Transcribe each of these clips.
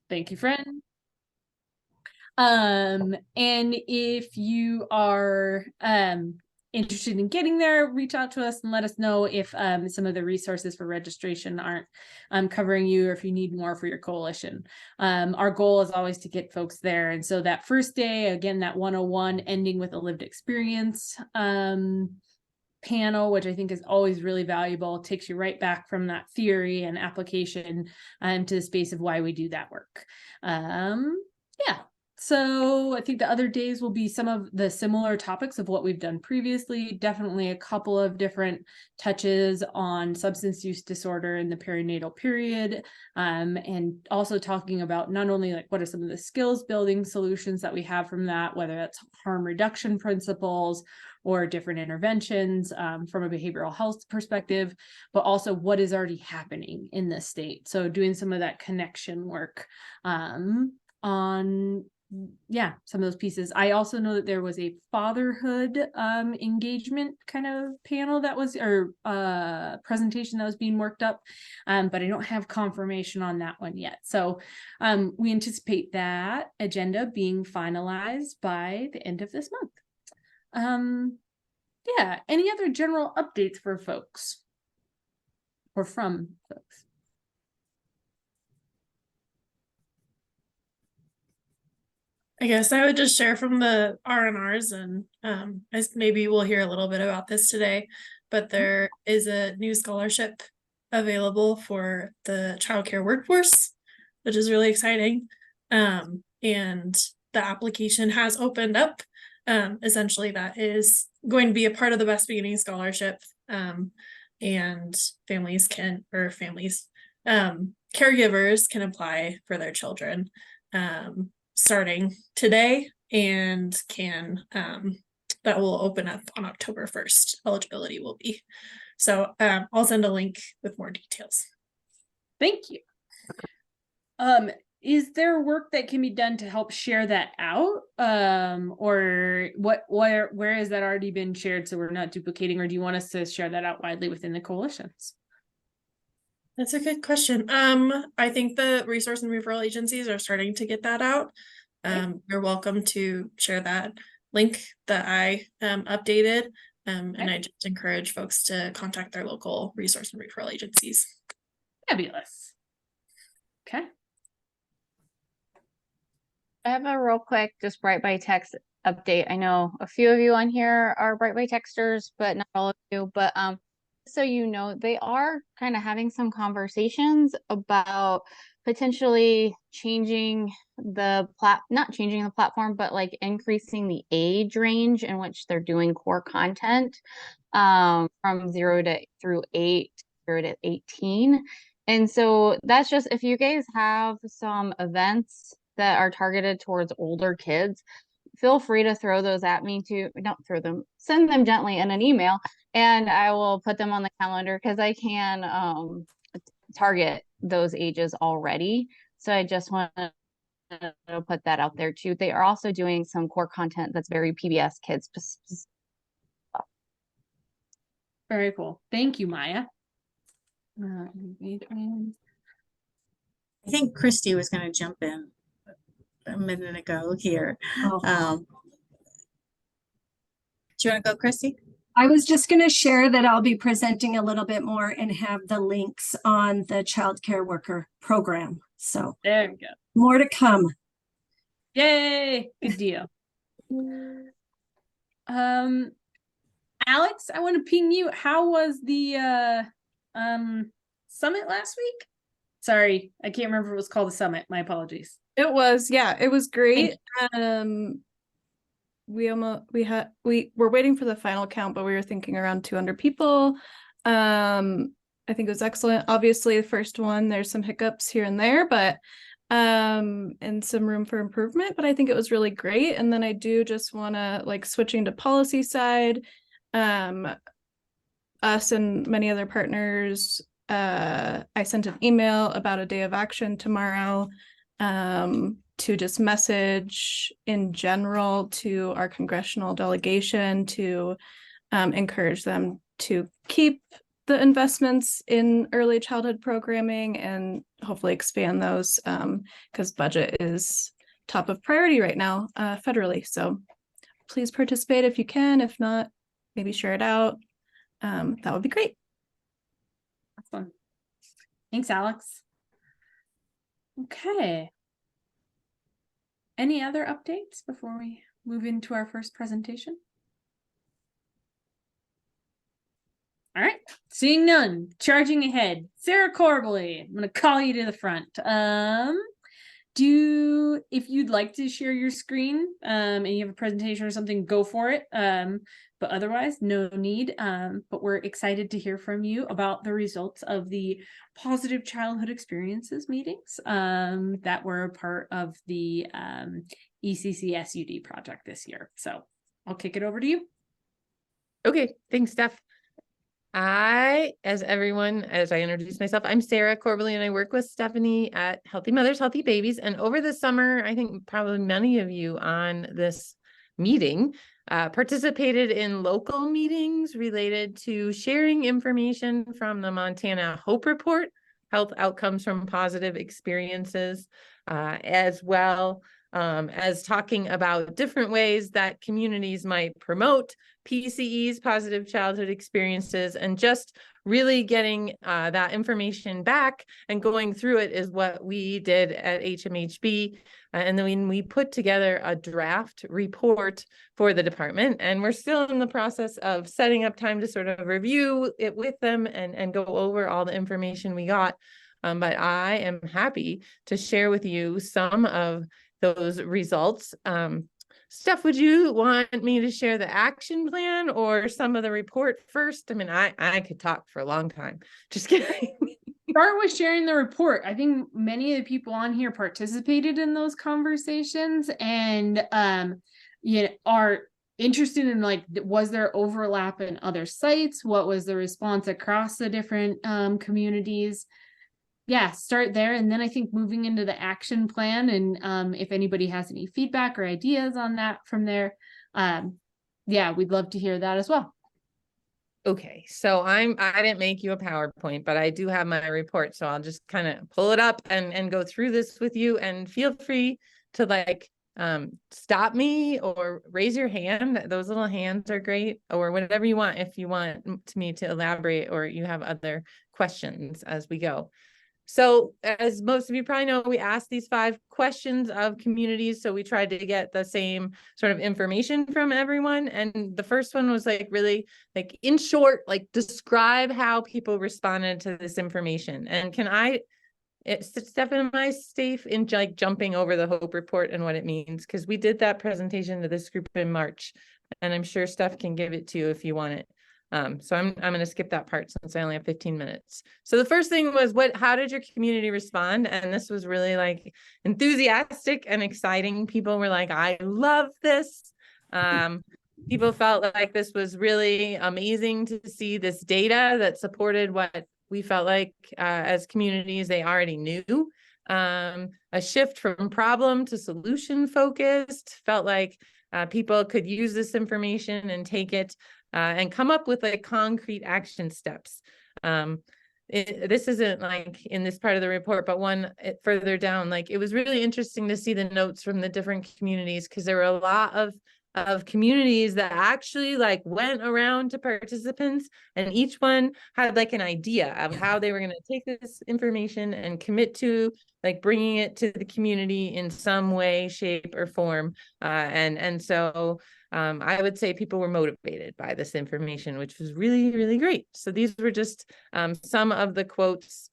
Thank you, friend. And if you are interested in getting there, reach out to us and let us know if some of the resources for registration aren't covering you, or if you need more for your coalition. Our goal is always to get folks there. And so that first day, again, that 101 ending with a lived experience panel, which I think is always really valuable, takes you right back from that theory and application to the space of why we do that work. Yeah. So I think the other days will be some of the similar topics of what we've done previously. Definitely a couple of different touches on substance use disorder in the perinatal period, and also talking about not only like what are some of the skills building solutions that we have from that, whether that's harm reduction principles or different interventions from a behavioral health perspective, but also what is already happening in this state. So doing some of that connection work on some of those pieces. I also know that there was a fatherhood engagement kind of panel that was, or presentation that was being worked up, but I don't have confirmation on that one yet. So we anticipate that agenda being finalized by the end of this month. Yeah, any other general updates for folks or from folks? I guess I would just share from the R&Rs, and maybe we'll hear a little bit about this today, but there is a new scholarship available for the childcare workforce, which is really exciting. And the application has opened up. Essentially, that is going to be a part of the Best Beginning Scholarship. And caregivers can apply for their children starting today, and that will open up on October 1st. Eligibility will be. So I'll send a link with more details. Thank you. Is there work that can be done to help share that out? Or where has that already been shared so we're not duplicating, or do you want us to share that out widely within the coalitions? That's a good question. I think the resource and referral agencies are starting to get that out. You're welcome to share that link that I updated. And I just encourage folks to contact their local resource and referral agencies. Fabulous. Okay. I have a real quick, just Bright by Text update. I know a few of you on here are Bright by Texters, but not all of you. But so you know, they are kind of having some conversations about potentially changing the not changing the platform, but like increasing the age range in which they're doing core content from 0 to 8, 0 to 18. And so that's just, if you guys have some events that are targeted towards older kids, feel free to throw those at me too. Don't throw them, send them gently in an email, and I will put them on the calendar, because I can target those ages already. So I just want to put that out there too. They are also doing some core content that's very PBS kids. Very cool. Thank you, Maya. I think Christy was going to jump in a minute ago here. Do you want to go, Christy? I was just going to share that I'll be presenting a little bit more and have the links on the child care worker program. So there we go. More to come. Yay! Good deal. Alex, I want to ping you. How was the summit last week? Sorry, I can't remember if it was called the summit. My apologies. It was, yeah, it was great. We're waiting for the final count, but we were thinking around 200 people. I think it was excellent. Obviously, the first one, there's some hiccups here and there, but and some room for improvement, but I think it was really great. And then I do just want to, like, switching to policy side, us and many other partners, I sent an email about a day of action tomorrow to just message in general to our congressional delegation to encourage them to keep the investments in early childhood programming and hopefully expand those because budget is top of priority right now federally. So please participate if you can. If not, maybe share it out. That would be great. Awesome. Thanks, Alex. Okay. Any other updates before we move into our first presentation? All right, seeing none, charging ahead. Sarah Corbally, I'm gonna call you to the front. If you'd like to share your screen and you have a presentation or something, go for it. But otherwise, no need. But we're excited to hear from you about the results of the Positive Childhood Experiences meetings that were a part of the ECC SUD project this year. So I'll kick it over to you. Okay, thanks, Steph. As I introduced myself, I'm Sarah Corbally and I work with Stephanie at Healthy Mothers, Healthy Babies. And over the summer, I think probably many of you on this meeting participated in local meetings related to sharing information from the Montana Hope Report, Health Outcomes from Positive Experiences, as well as talking about different ways that communities might promote PCEs, positive childhood experiences, and just really getting that information back and going through it is what we did at HMHB. And then we put together a draft report for the department, and we're still in the process of setting up time to sort of review it with them and go over all the information we got. But I am happy to share with you some of those results. Steph, would you want me to share the action plan or some of the report first? I mean, I could talk for a long time. Just kidding. Start with sharing the report. I think many of the people on here participated in those conversations and are interested in, like, was there overlap in other sites? What was the response across the different communities? Yeah, start there. And then I think moving into the action plan, and if anybody has any feedback or ideas on that from there, yeah, we'd love to hear that as well. Okay, so I didn't make you a PowerPoint, but I do have my report. So I'll just kind of pull it up and go through this with you, and feel free to stop me or raise your hand. Those little hands are great, or whatever you want, if you want me to elaborate or you have other questions as we go. So as most of you probably know, we asked these 5 questions of communities. So we tried to get the same sort of information from everyone. And the first one was really in short, describe how people responded to this information. And Steph, am I safe in jumping over the Hope Report and what it means? Because we did that presentation to this group in March, and I'm sure Steph can give it to you if you want it. So I'm going to skip that part since I only have 15 minutes. So the first thing was, how did your community respond? And this was really enthusiastic and exciting. People were like, I love this. People felt like this was really amazing to see this data that supported what we felt like as communities they already knew. A shift from problem to solution focused, felt like people could use this information and take it and come up with concrete action steps. This isn't in this part of the report, but one further down, it was really interesting to see the notes from the different communities, because there were a lot of communities that actually went around to participants, and each one had an idea of how they were going to take this information and commit to bringing it to the community in some way, shape, or form. And so I would say people were motivated by this information, which was really, really great. So these were just some of the quotes.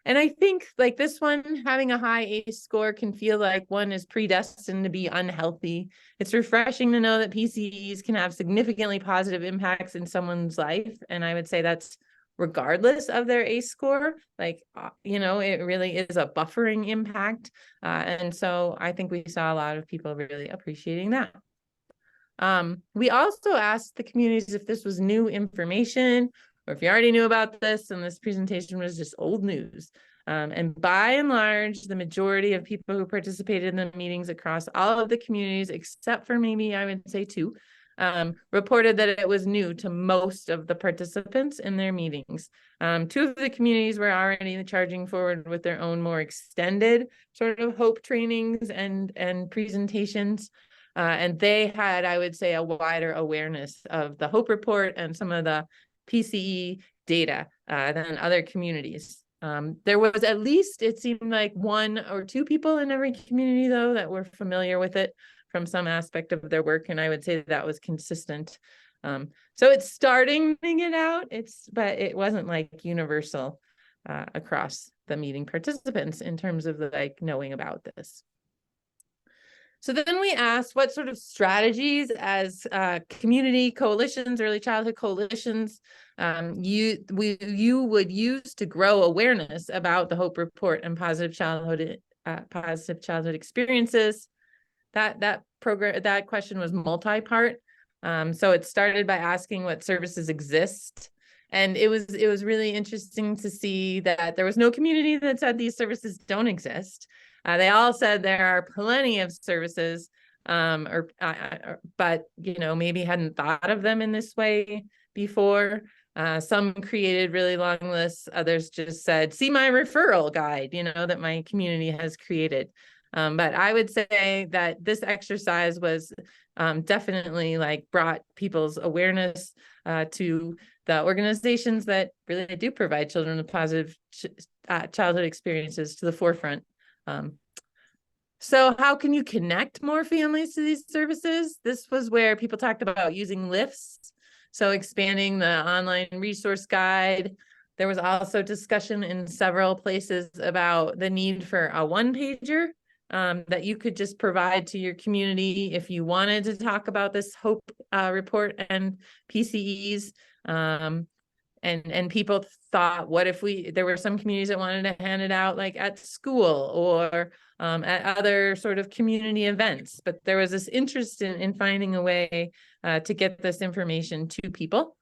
And I think this one, having a high ACE score can feel like one is predestined to be unhealthy. It's refreshing to know that PCEs can have significantly positive impacts in someone's life. And I would say that's regardless of their ACE score. It really is a buffering impact. And so I think we saw a lot of people really appreciating that. We also asked the communities if this was new information, or if you already knew about this and this presentation was just old news. And by and large, the majority of people who participated in the meetings across all of the communities, except for maybe I would say 2, reported that it was new to most of the participants in their meetings. 2 of the communities were already charging forward with their own more extended sort of hope trainings and presentations. And they had, I would say, a wider awareness of the hope report and some of the PCE data than other communities. There was at least, it seemed like 1 or 2 people in every community, though, that were familiar with it from some aspect of their work. And I would say that was consistent. So it's starting to get out, but it wasn't like universal across the meeting participants in terms of like knowing about this. So then we asked what sort of strategies as community coalitions, early childhood coalitions, you would use to grow awareness about the Hope Report and positive childhood experiences. That question was multi-part. So it started by asking what services exist. And it was really interesting to see that there was no community that said these services don't exist. They all said there are plenty of services, but maybe hadn't thought of them in this way before. Some created really long lists. Others just said, see my referral guide, that my community has created. But I would say that this exercise was definitely like brought people's awareness to the organizations that really do provide children with positive childhood experiences to the forefront. So how can you connect more families to these services? This was where people talked about using lists. So expanding the online resource guide. There was also discussion in several places about the need for a one-pager that you could just provide to your community if you wanted to talk about this Hope report and PCEs. And people thought, what if there were some communities that wanted to hand it out like at school or at other sort of community events, but there was this interest in finding a way to get this information to people.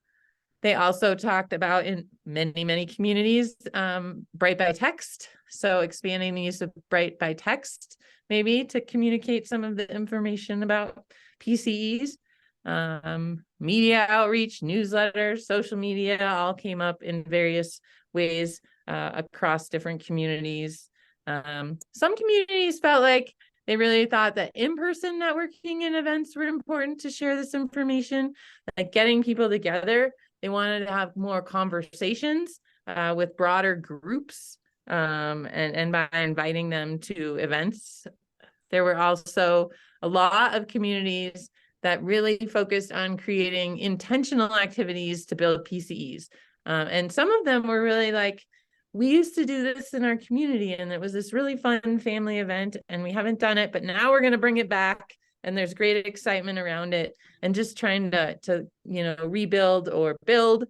They also talked about in many communities, Bright by Text. So expanding the use of Bright by Text, maybe to communicate some of the information about PCEs. Media outreach, newsletters, social media all came up in various ways across different communities. Some communities felt like they really thought that in-person networking and events were important to share this information, like getting people together. They wanted to have more conversations with broader groups and by inviting them to events. There were also a lot of communities that really focused on creating intentional activities to build PCEs. And some of them were really like, we used to do this in our community and it was this really fun family event and we haven't done it, but now we're going to bring it back. And there's great excitement around it and just trying to rebuild or build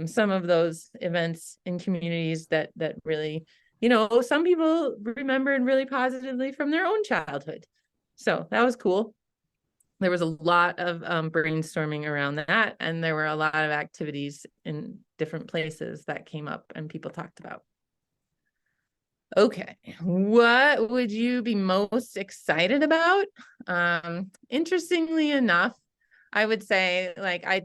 some of those events in communities that really, some people remembered really positively from their own childhood. So that was cool. There was a lot of brainstorming around that, and there were a lot of activities in different places that came up and people talked about. Okay, what would you be most excited about? Interestingly enough, I would say I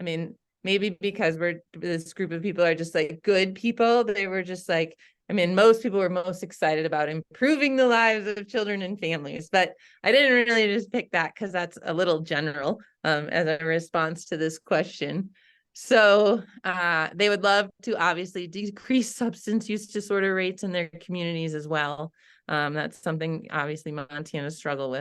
mean, maybe because this group of people are just like good people, they were just like, most people were most excited about improving the lives of children and families, but I didn't really just pick that because that's a little general as a response to this question. So they would love to obviously decrease substance use disorder rates in their communities as well. That's something obviously Montana struggles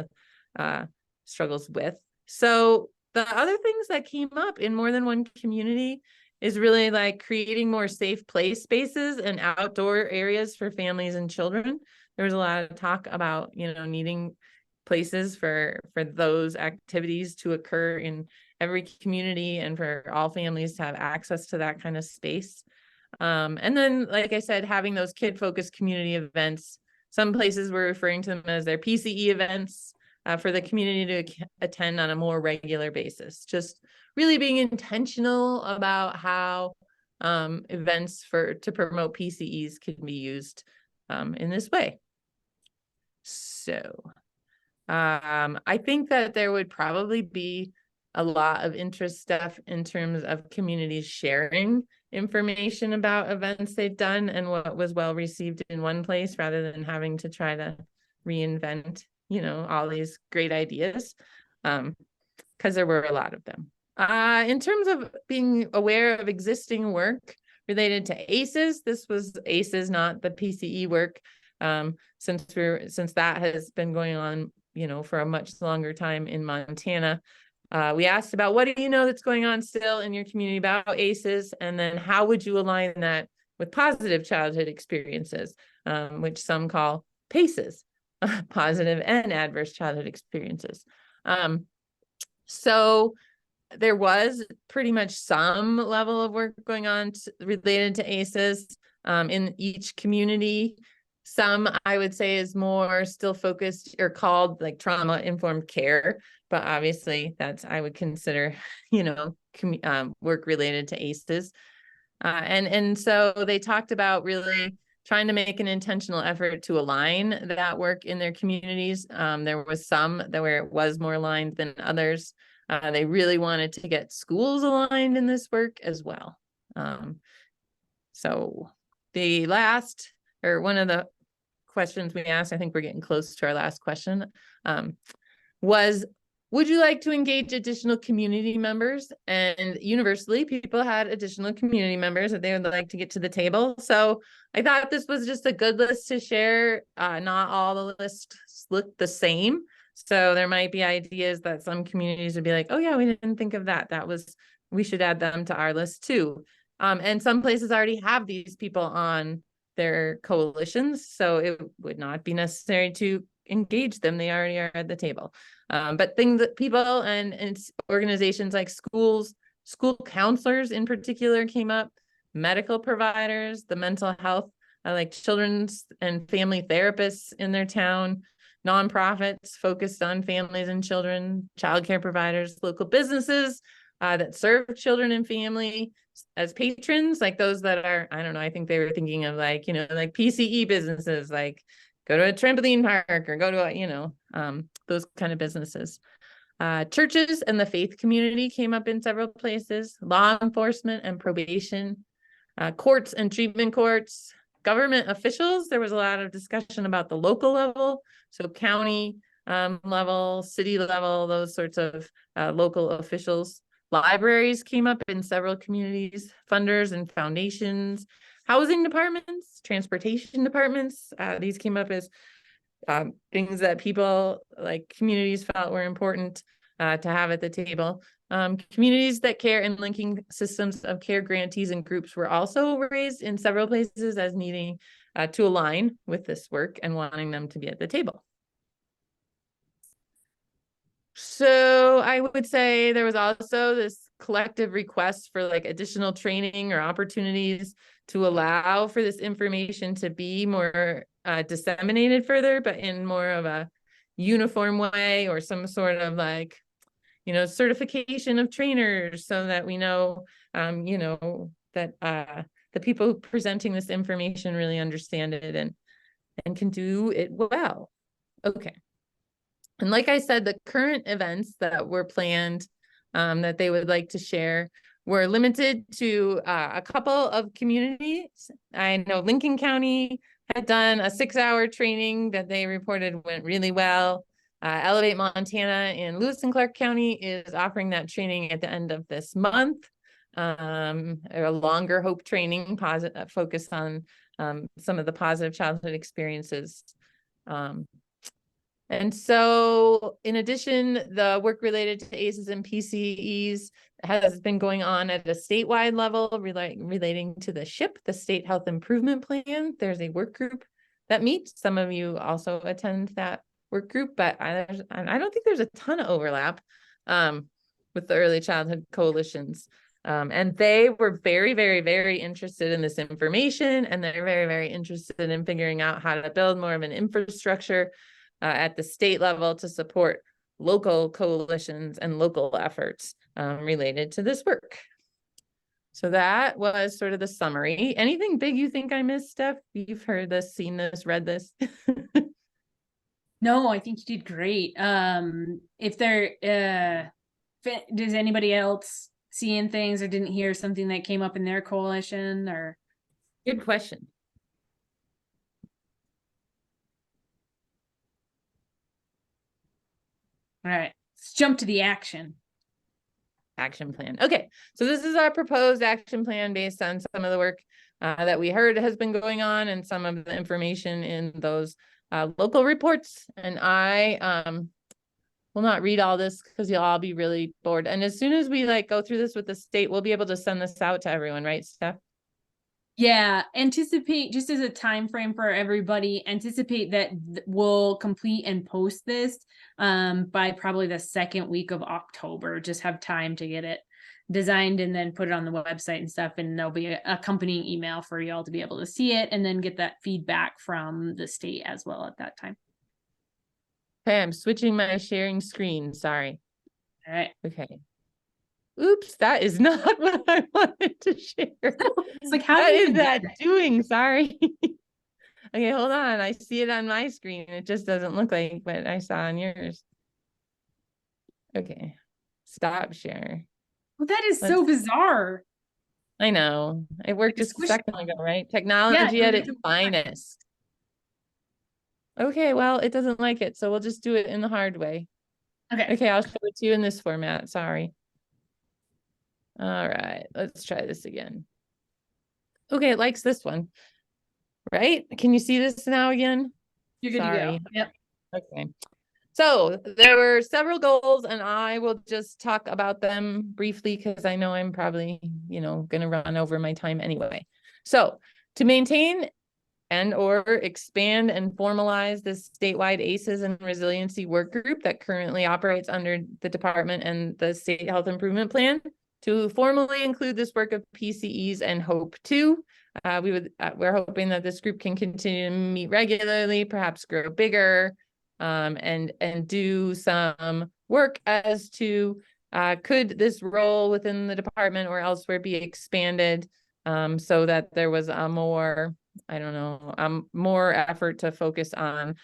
with. So the other things that came up in more than one community is really like creating more safe play spaces and outdoor areas for families and children. There was a lot of talk about, needing places for those activities to occur in every community and for all families to have access to that kind of space. And then, like I said, having those kid-focused community events. Some places were referring to them as their PCE events for the community to attend on a more regular basis. Just really being intentional about how events to promote PCEs can be used in this way. So I think that there would probably be a lot of interest stuff in terms of communities sharing information about events they've done and what was well received in one place rather than having to try to reinvent, you know, all these great ideas, because there were a lot of them. In terms of being aware of existing work related to ACEs, this was ACEs, not the PCE work, since that has been going on, you know, for a much longer time in Montana. We asked about what do you know that's going on still in your community about ACEs, and then how would you align that with positive childhood experiences, which some call PACEs, positive and adverse childhood experiences. So there was pretty much some level of work going on related to ACEs in each community. Some, I would say, is more still focused or called like trauma-informed care, but obviously that's, I would consider, you know, work related to ACEs. And so they talked about really trying to make an intentional effort to align that work in their communities. There was some that where it was more aligned than others. They really wanted to get schools aligned in this work as well. So the last, or one of the questions we asked, I think we're getting close to our last question, was, would you like to engage additional community members? And universally, people had additional community members that they would like to get to the table. So I thought this was just a good list to share. Not all the lists look the same. So there might be ideas that some communities would be like, oh yeah, we didn't think of that. We should add them to our list too. And some places already have these people on their coalitions, so it would not be necessary to engage them. They already are at the table. But things that people and organizations like schools, school counselors in particular came up, medical providers, the mental health, like children's and family therapists in their town, nonprofits focused on families and children, childcare providers, local businesses that serve children and family as patrons, like those that are, I don't know, I think they were thinking of like, you know, like PCE businesses, like go to a trampoline park or go to a, you know, those kind of businesses. Churches and the faith community came up in several places, law enforcement and probation, courts and treatment courts, government officials. There was a lot of discussion about the local level, so county level, city level, those sorts of local officials. Libraries came up in several communities, funders and foundations, housing departments, transportation departments. These came up as things that people, like communities, felt were important to have at the table. Communities that care and linking systems of care grantees and groups were also raised in several places as needing to align with this work and wanting them to be at the table. So I would say there was also this collective request for like additional training or opportunities to allow for this information to be more disseminated further, but in more of a uniform way, or some sort of like, you know, certification of trainers, so that we know, you know, that the people presenting this information really understand it and can do it well. Okay. And like I said, the current events that were planned that they would like to share were limited to a couple of communities. I know Lincoln County had done a 6-hour training that they reported went really well. Elevate Montana in Lewis and Clark County is offering that training at the end of this month. A longer hope training focused on some of the positive childhood experiences. And so in addition, the work related to ACEs and PCEs has been going on at a statewide level relating to the SHIP, the State Health Improvement Plan. There's a work group that meets. Some of you also attend that work group, but I don't think there's a ton of overlap with the early childhood coalitions. And they were very, very, very interested in this information, and they're very, very interested in figuring out how to build more of an infrastructure at the state level to support local coalitions and local efforts related to this work. So that was sort of the summary. Anything big you think I missed, Steph? You've heard this, seen this, read this? No, I think you did great. If does anybody else seeing things or didn't hear something that came up in their coalition or? Good question. All right, let's jump to the action. Action plan. Okay, so this is our proposed action plan based on some of the work that we heard has been going on and some of the information in those local reports. And I will not read all this because you'll all be really bored. And as soon as we like go through this with the state, we'll be able to send this out to everyone, right, Steph? Yeah, anticipate, just as a time frame for everybody, anticipate that we'll complete and post this by probably the second week of October. Just have time to get it designed and then put it on the website and stuff, and there'll be a accompanying email for y'all to be able to see it and then get that feedback from the state as well at that time. Okay, I'm switching my sharing screen. Sorry. All right. Okay. Oops, that is not what I wanted to share. It's like, how What did is you that doing? Sorry. Okay, hold on. I see it on my screen. It just doesn't look like what I saw on yours. Okay, stop share. Well, that is so bizarre. I know. It worked Like a just a second ago, right? Technology Yeah, at it its was finest. Okay, well, it doesn't like it, so we'll just do it in the hard way. Okay. Okay, I'll show it to you in this format. Sorry. All right, let's try this again. Okay, it likes this one, right? Can you see this now again? You're good to Sorry. go. Yep. Okay. So there were several goals and I will just talk about them briefly because I know I'm probably, going to run over my time anyway. So to maintain and or expand and formalize this statewide ACEs and resiliency work group that currently operates under the department and the state health improvement plan, to formally include this work of PCEs and HOPE 2. We're hoping that this group can continue to meet regularly, perhaps grow bigger, and do some work as to could this role within the department or elsewhere be expanded, so that there was a more, more effort to focus on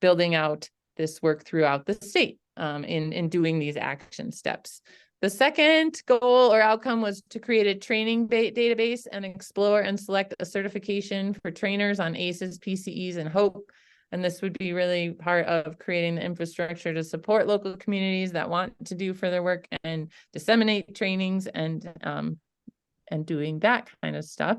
building out this work throughout the state in doing these action steps. The second goal or outcome was to create a training database and explore and select a certification for trainers on ACEs, PCEs, and HOPE. And this would be really part of creating the infrastructure to support local communities that want to do further work and disseminate trainings and doing that kind of stuff.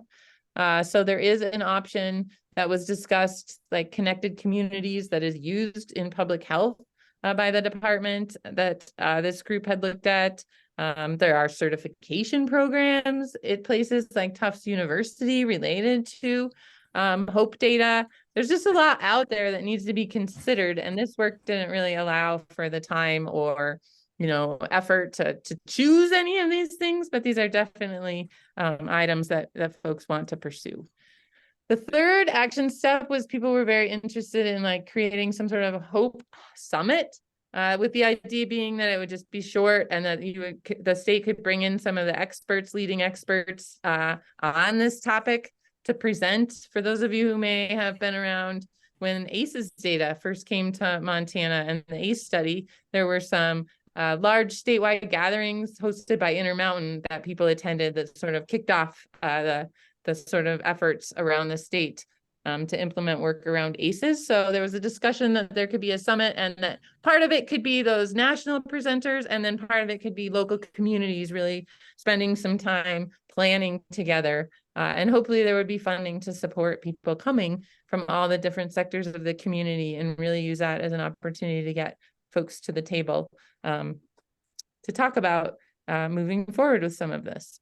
So there is an option that was discussed, like connected communities, that is used in public health by the department that this group had looked at. There are certification programs at places like Tufts University related to HOPE data. There's just a lot out there that needs to be considered, and this work didn't really allow for the time or effort to choose any of these things, but these are definitely items that folks want to pursue. The third action step was people were very interested in like creating some sort of HOPE summit, with the idea being that it would just be short and that the state could bring in some of the leading experts on this topic to present. For those of you who may have been around when ACEs data first came to Montana and the ACE study, there were some large statewide gatherings hosted by Intermountain that people attended that sort of kicked off the sort of efforts around the state to implement work around ACEs. So there was a discussion that there could be a summit and that part of it could be those national presenters and then part of it could be local communities really spending some time planning together. And hopefully there would be funding to support people coming from all the different sectors of the community and really use that as an opportunity to get folks to the table to talk about moving forward with some of this.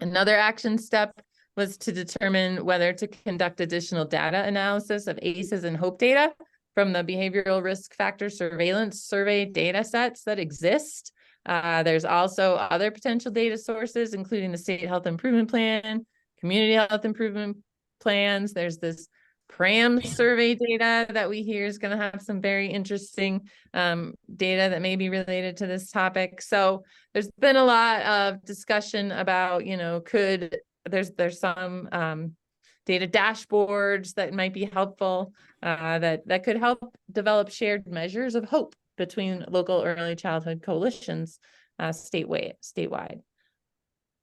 Another action step was to determine whether to conduct additional data analysis of ACEs and HOPE data from the behavioral risk factor surveillance survey data sets that exist. There's also other potential data sources, including the state health improvement plan, community health improvement plans. There's this PRAM survey data that we hear is going to have some very interesting data that may be related to this topic. So there's been a lot of discussion about, there's some data dashboards that might be helpful, that could help develop shared measures of HOPE between local early childhood coalitions statewide.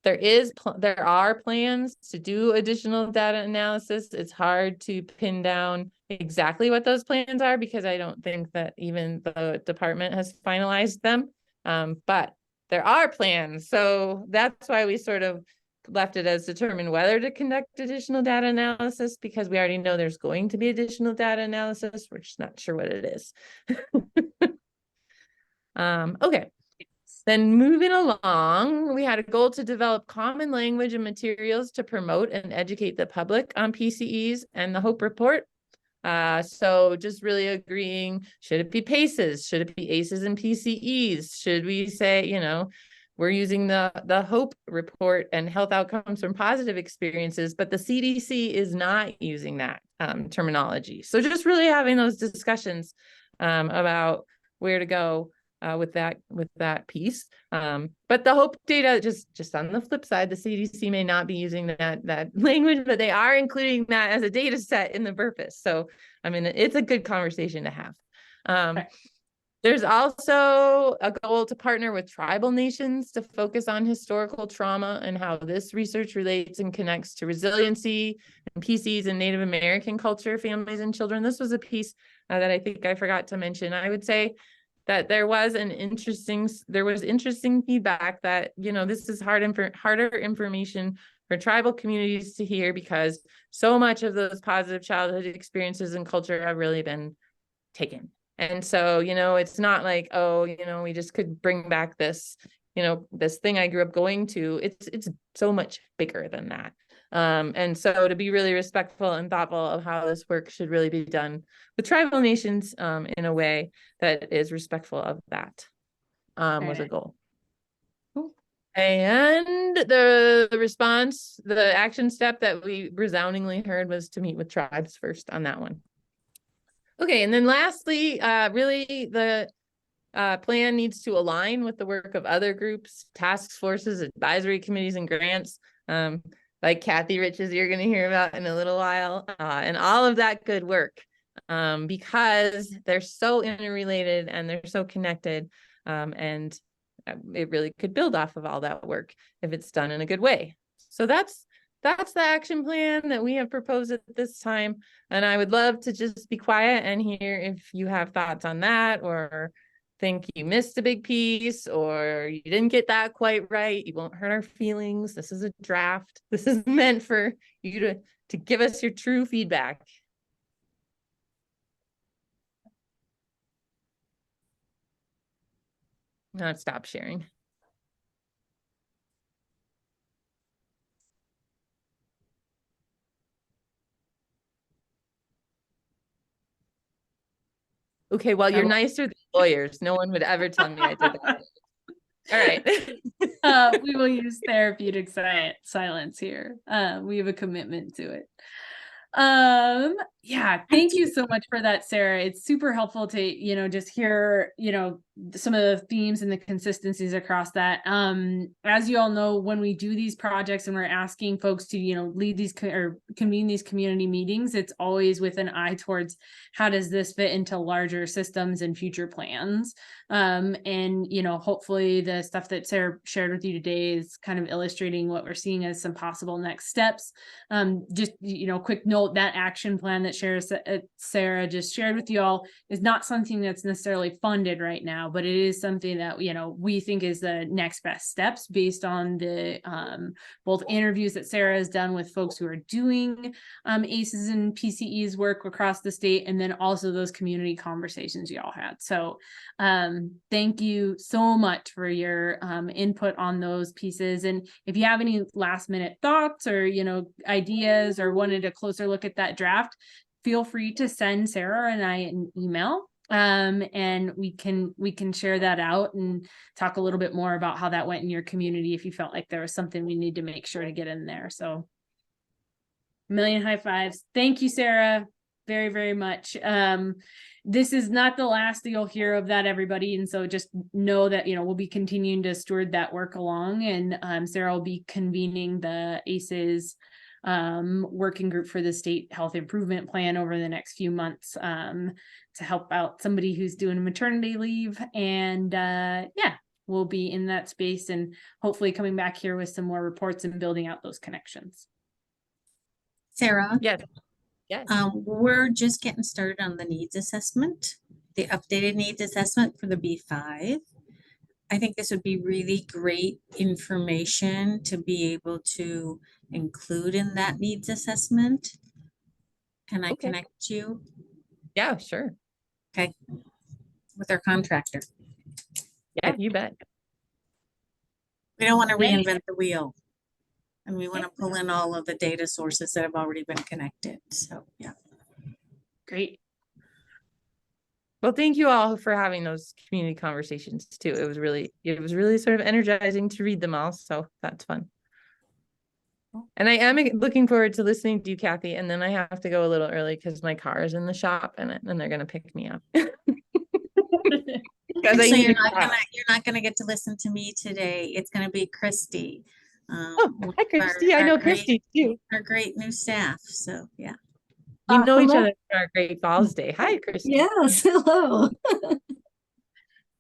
There are plans to do additional data analysis. It's hard to pin down exactly what those plans are because I don't think that even the department has finalized them. But there are plans. So that's why we sort of left it as determine whether to conduct additional data analysis, because we already know there's going to be additional data analysis. We're just not sure what it is. Okay. Then moving along, we had a goal to develop common language and materials to promote and educate the public on PCEs and the HOPE report. So just really agreeing, should it be PACEs? Should it be ACEs and PCEs? Should we say, you know, we're using the HOPE report and health outcomes from positive experiences, but the CDC is not using that terminology. So just really having those discussions about where to go with that piece. But the HOPE data, just on the flip side, the CDC may not be using that language, but they are including that as a data set in the purpose. So, I mean, it's a good conversation to have. Okay. There's also a goal to partner with tribal nations to focus on historical trauma and how this research relates and connects to resiliency and PCs and Native American culture, families and children. This was a piece that I think I forgot to mention. I would say that there was interesting feedback that, you know, this is harder information for tribal communities to hear because so much of those positive childhood experiences and culture have really been taken. And so, you know, it's not like, oh, you know, we just could bring back this, you know, this thing I grew up going to. It's so much bigger than that. And so to be really respectful and thoughtful of how this work should really be done with tribal nations in a way that is respectful of that was a goal. Cool. And the response, the action step that we resoundingly heard was to meet with tribes first on that one. Okay, and then lastly, really the plan needs to align with the work of other groups, task forces, advisory committees, and grants, like Kathy Rich's you're going to hear about in a little while, and all of that good work, because they're so interrelated and they're so connected, and it really could build off of all that work if it's done in a good way. So that's the action plan that we have proposed at this time. And I would love to just be quiet and hear if you have thoughts on that, or think you missed a big piece, or you didn't get that quite right. You won't hurt our feelings. This is a draft. This is meant for you to give us your true feedback. Now stop sharing. Okay, well, you're nicer than lawyers. No one would ever tell me I did that. All right. We will use therapeutic silence here. We have a commitment to it. Yeah, thank you so much for that, Sarah. It's super helpful to, you know, just hear, you know, some of the themes and the consistencies across that. As you all know, when we do these projects and we're asking folks to, you know, lead these or convene these community meetings, it's always with an eye towards how does this fit into larger systems and future plans. And, you know, hopefully the stuff that Sarah shared with you today is kind of illustrating what we're seeing as some possible next steps. Just, you know, quick note, that action plan that Sarah just shared with you all is not something that's necessarily funded right now, but it is something that, you know, we think is the next best steps based on the both interviews that Sarah has done with folks who are doing ACEs and PCEs work across the state, and then also those community conversations you all had. So thank you so much for your input on those pieces. And if you have any last minute thoughts or, you know, ideas, or wanted a closer look at that draft, feel free to send Sarah and I an email, and we can share that out and talk a little bit more about how that went in your community if you felt like there was something we need to make sure to get in there. So a million high fives. Thank you, Sarah, very, very much. This is not the last that you'll hear of that, everybody. And so just know that, you know, we'll be continuing to steward that work along, and Sarah will be convening the ACEs working group for the state health improvement plan over the next few months. to help out somebody who's doing maternity leave. And yeah, we'll be in that space and hopefully coming back here with some more reports and building out those connections. Sarah, Yes. Yes. we're just getting started on the needs assessment, the updated needs assessment for the B5. I think this would be really great information to be able to include in that needs assessment. Can I Okay. connect you Yeah, sure. with our contractor? Yeah, you bet. We don't want to Yay. reinvent the wheel. And we want to pull in all of the data sources that have already been connected. So, yeah. Great. Well, thank you all for having those community conversations too. It was really sort of energizing to read them all. So that's fun. And I am looking forward to listening to you, Kathy. And then I have to go a little early because my car is in the shop and they're going to pick me up. Because So I need to you're not gonna get to listen to me today. It's gonna be Christy. Oh, One hi, of Christy. I our know great- Christy too. Our great new staff. So, yeah. You know each hello. other for our Great Falls Day. Hi, Christy. Yes, hello.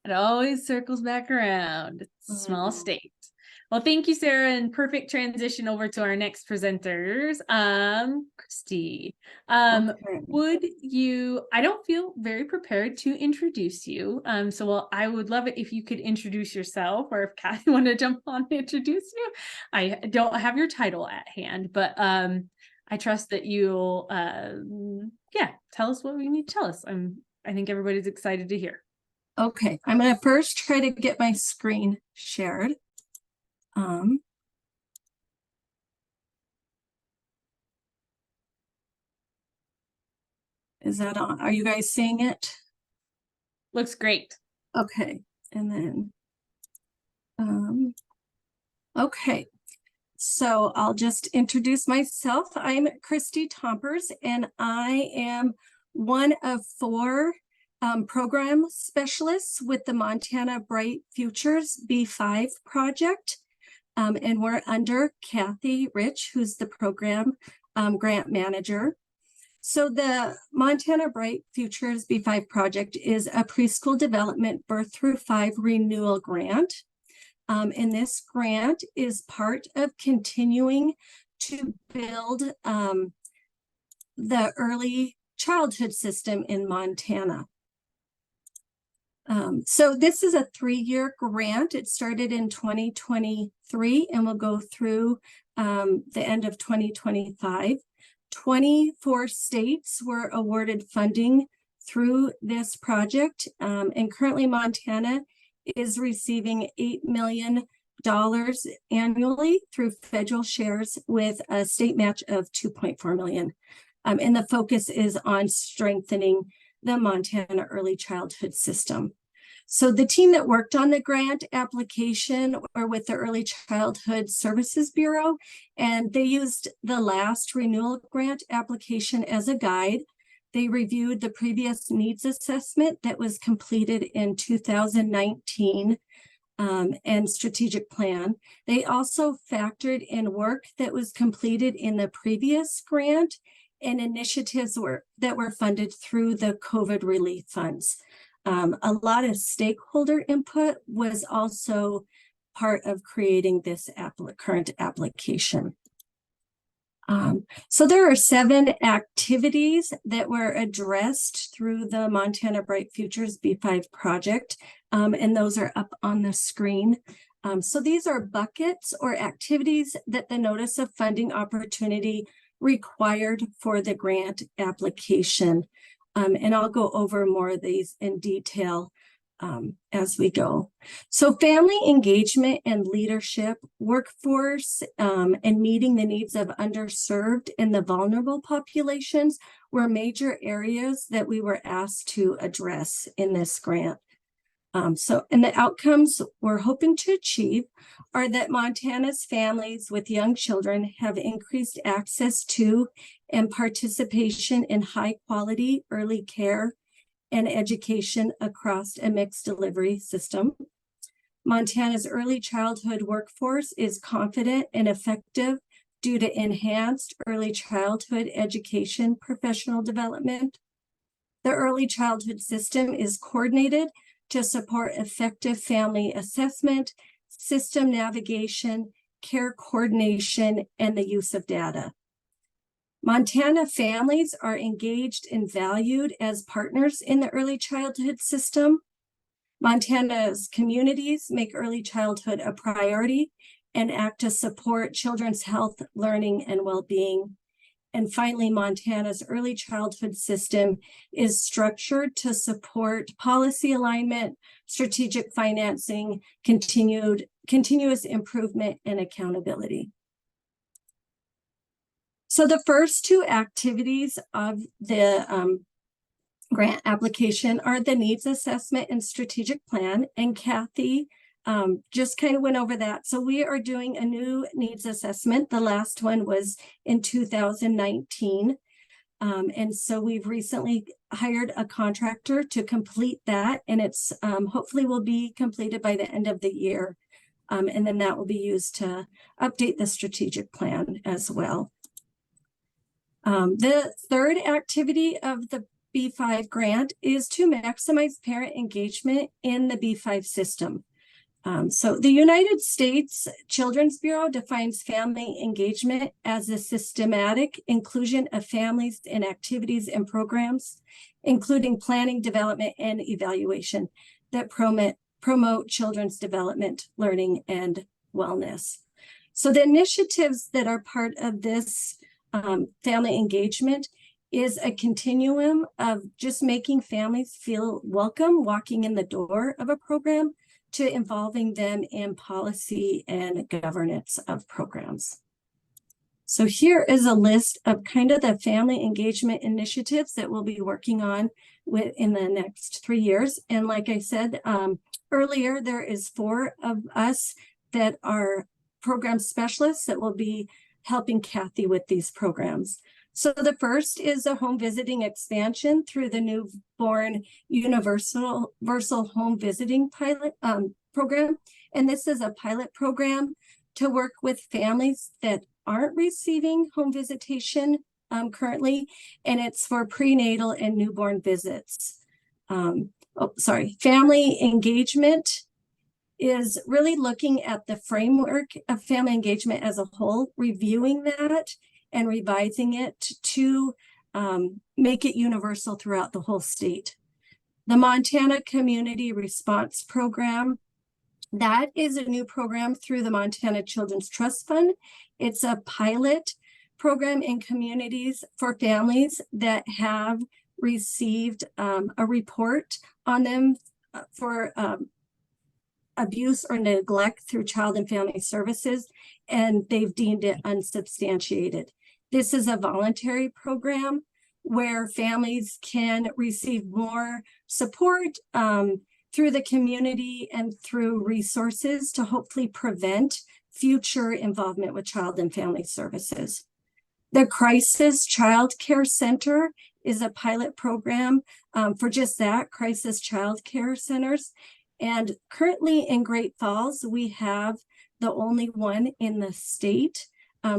It always circles back around. It's a small Mhm. state. Well, thank you, Sarah, and perfect transition over to our next presenters. Christy, Okay. would you, I don't feel very prepared to introduce you. I would love it if you could introduce yourself, or if Kathy want to jump on and introduce you. I don't have your title at hand, but I trust that you'll tell us what we need to tell us. I think everybody's excited to hear. Okay, I'm gonna first try to get my screen shared. Is that on? Are you guys seeing it? Looks great. Okay, and then, okay. So I'll just introduce myself. I'm Christy Tompers, and I am one of 4 program specialists with the Montana Bright Futures B5 project. And we're under Kathy Rich, who's the program grant manager. So the Montana Bright Futures B5 project is a preschool development birth through 5 renewal grant. And this grant is part of continuing to build the early childhood system in Montana. So this is a 3-year grant. It started in 2023 and will go through the end of 2025. 24 states were awarded funding through this project, and currently Montana is receiving $8 million annually through federal shares with a state match of $2.4 million. And the focus is on strengthening the Montana early childhood system. So the team that worked on the grant application were with the Early Childhood Services Bureau, and they used the last renewal grant application as a guide. They reviewed the previous needs assessment that was completed in 2019 and strategic plan. They also factored in work that was completed in the previous grant and initiatives that were funded through the COVID relief funds. A lot of stakeholder input was also part of creating this current application. So there are 7 activities that were addressed through the Montana Bright Futures B5 project, and those are up on the screen. So these are buckets or activities that the notice of funding opportunity required for the grant application. And I'll go over more of these in detail as we go. So family engagement and leadership, workforce, and meeting the needs of underserved and the vulnerable populations were major areas that we were asked to address in this grant. And the outcomes we're hoping to achieve are that Montana's families with young children have increased access to and participation in high quality early care and education across a mixed delivery system. Montana's early childhood workforce is confident and effective due to enhanced early childhood education professional development. The early childhood system is coordinated to support effective family assessment, system navigation, care coordination, and the use of data. Montana families are engaged and valued as partners in the early childhood system. Montana's communities make early childhood a priority and act to support children's health, learning, and well-being. And finally, Montana's early childhood system is structured to support policy alignment, strategic financing, continuous improvement, and accountability. So the first two activities of the grant application are the needs assessment and strategic plan. And Kathy just kind of went over that. So we are doing a new needs assessment. The last one was in 2019. And so we've recently hired a contractor to complete that. And it's hopefully will be completed by the end of the year. And then that will be used to update the strategic plan as well. The third activity of the B5 grant is to maximize parent engagement in the B5 system. So the United States Children's Bureau defines family engagement as a systematic inclusion of families in activities and programs, including planning, development, and evaluation that promote children's development, learning, and wellness. So the initiatives that are part of this family engagement is a continuum of just making families feel welcome walking in the door of a program to involving them in policy and governance of programs. So here is a list of kind of the family engagement initiatives that we'll be working on in the next 3 years. And like I said earlier, there is 4 of us that are program specialists that will be helping Kathy with these programs. So the first is a home visiting expansion through the newborn universal home visiting pilot program. And this is a pilot program to work with families that aren't receiving home visitation currently, and it's for prenatal and newborn visits. Family engagement is really looking at the framework of family engagement as a whole, reviewing that and revising it to make it universal throughout the whole state. The Montana Community Response Program, that is a new program through the Montana Children's Trust Fund. It's a pilot program in communities for families that have received a report on them for abuse or neglect through Child and Family Services, and they've deemed it unsubstantiated. This is a voluntary program where families can receive more support through the community and through resources to hopefully prevent future involvement with Child and Family Services. The Crisis Child Care Center is a pilot program for just that, crisis child care centers. And currently in Great Falls, we have the only one in the state.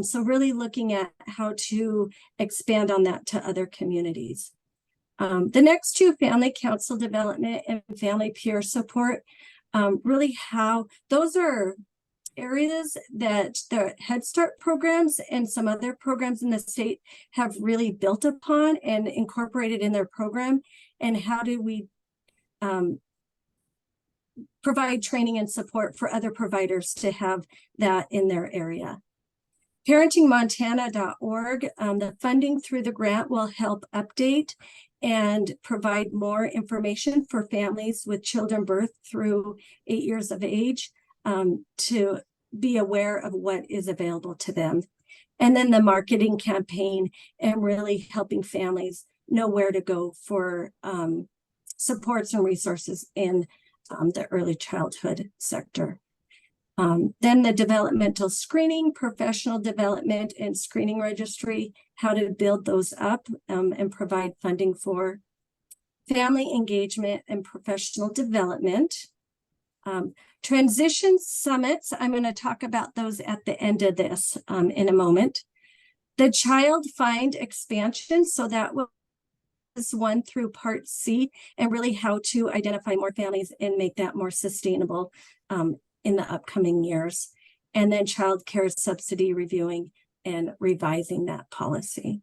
So really looking at how to expand on that to other communities. The next 2, family council development and family peer support, really how those are areas that the Head Start programs and some other programs in the state have really built upon and incorporated in their program. And how do we provide training and support for other providers to have that in their area. ParentingMontana.org, the funding through the grant will help update and provide more information for families with children birthed through 8 years of age to be aware of what is available to them. And then the marketing campaign and really helping families know where to go for supports and resources in the early childhood sector. Then the developmental screening, professional development, and screening registry, how to build those up and provide funding for family engagement and professional development. Transition summits, I'm going to talk about those at the end of this in a moment. The Child Find expansion, so that will 1 through Part C, and really how to identify more families and make that more sustainable in the upcoming years. And then child care subsidy reviewing and revising that policy.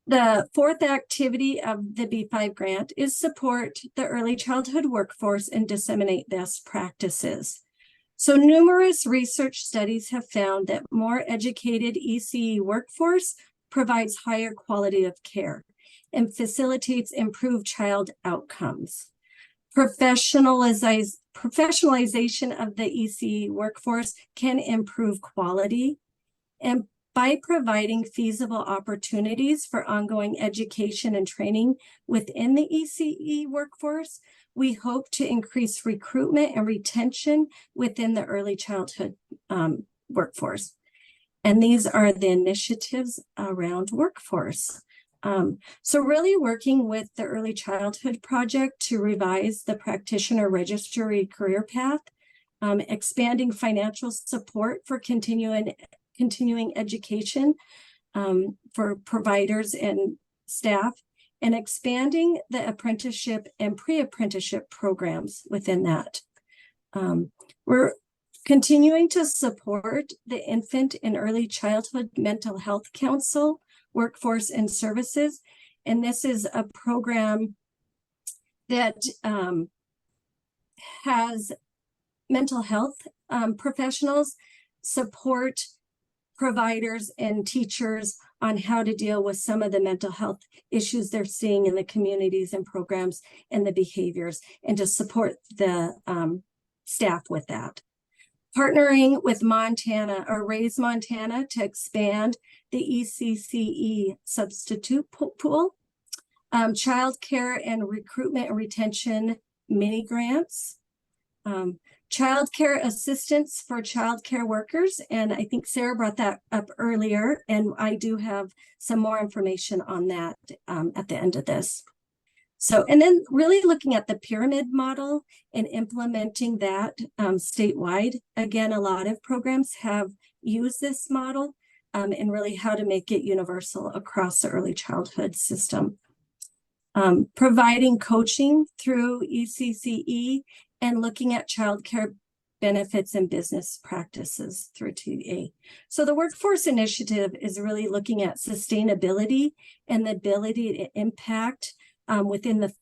The fourth activity of the B5 grant is support the early childhood workforce and disseminate best practices. So numerous research studies have found that more educated ECE workforce provides higher quality of care and facilitates improved child outcomes. Professionalization of the ECE workforce can improve quality, and by providing feasible opportunities for ongoing education and training within the ECE workforce, we hope to increase recruitment and retention within the early childhood workforce. And these are the initiatives around workforce. So really working with the Early Childhood Project to revise the practitioner registry career path, expanding financial support for continuing education for providers and staff, and expanding the apprenticeship and pre-apprenticeship programs within that. We're continuing to support the Infant and Early Childhood Mental Health Council Workforce and Services, and this is a program that has mental health professionals support providers and teachers on how to deal with some of the mental health issues they're seeing in the communities and programs and the behaviors, and to support the staff with that. Partnering with Montana or Raise Montana to expand the ECCE substitute pool, child care and recruitment and retention mini grants, child care assistance for child care workers. And I think Sarah brought that up earlier, and I do have some more information on that at the end of this. So, and then really looking at the pyramid model and implementing that statewide. Again, a lot of programs have used this model and really how to make it universal across the early childhood system. Providing coaching through ECCE and looking at childcare benefits and business practices through TA. So the Workforce Initiative is really looking at sustainability and the ability to impact within the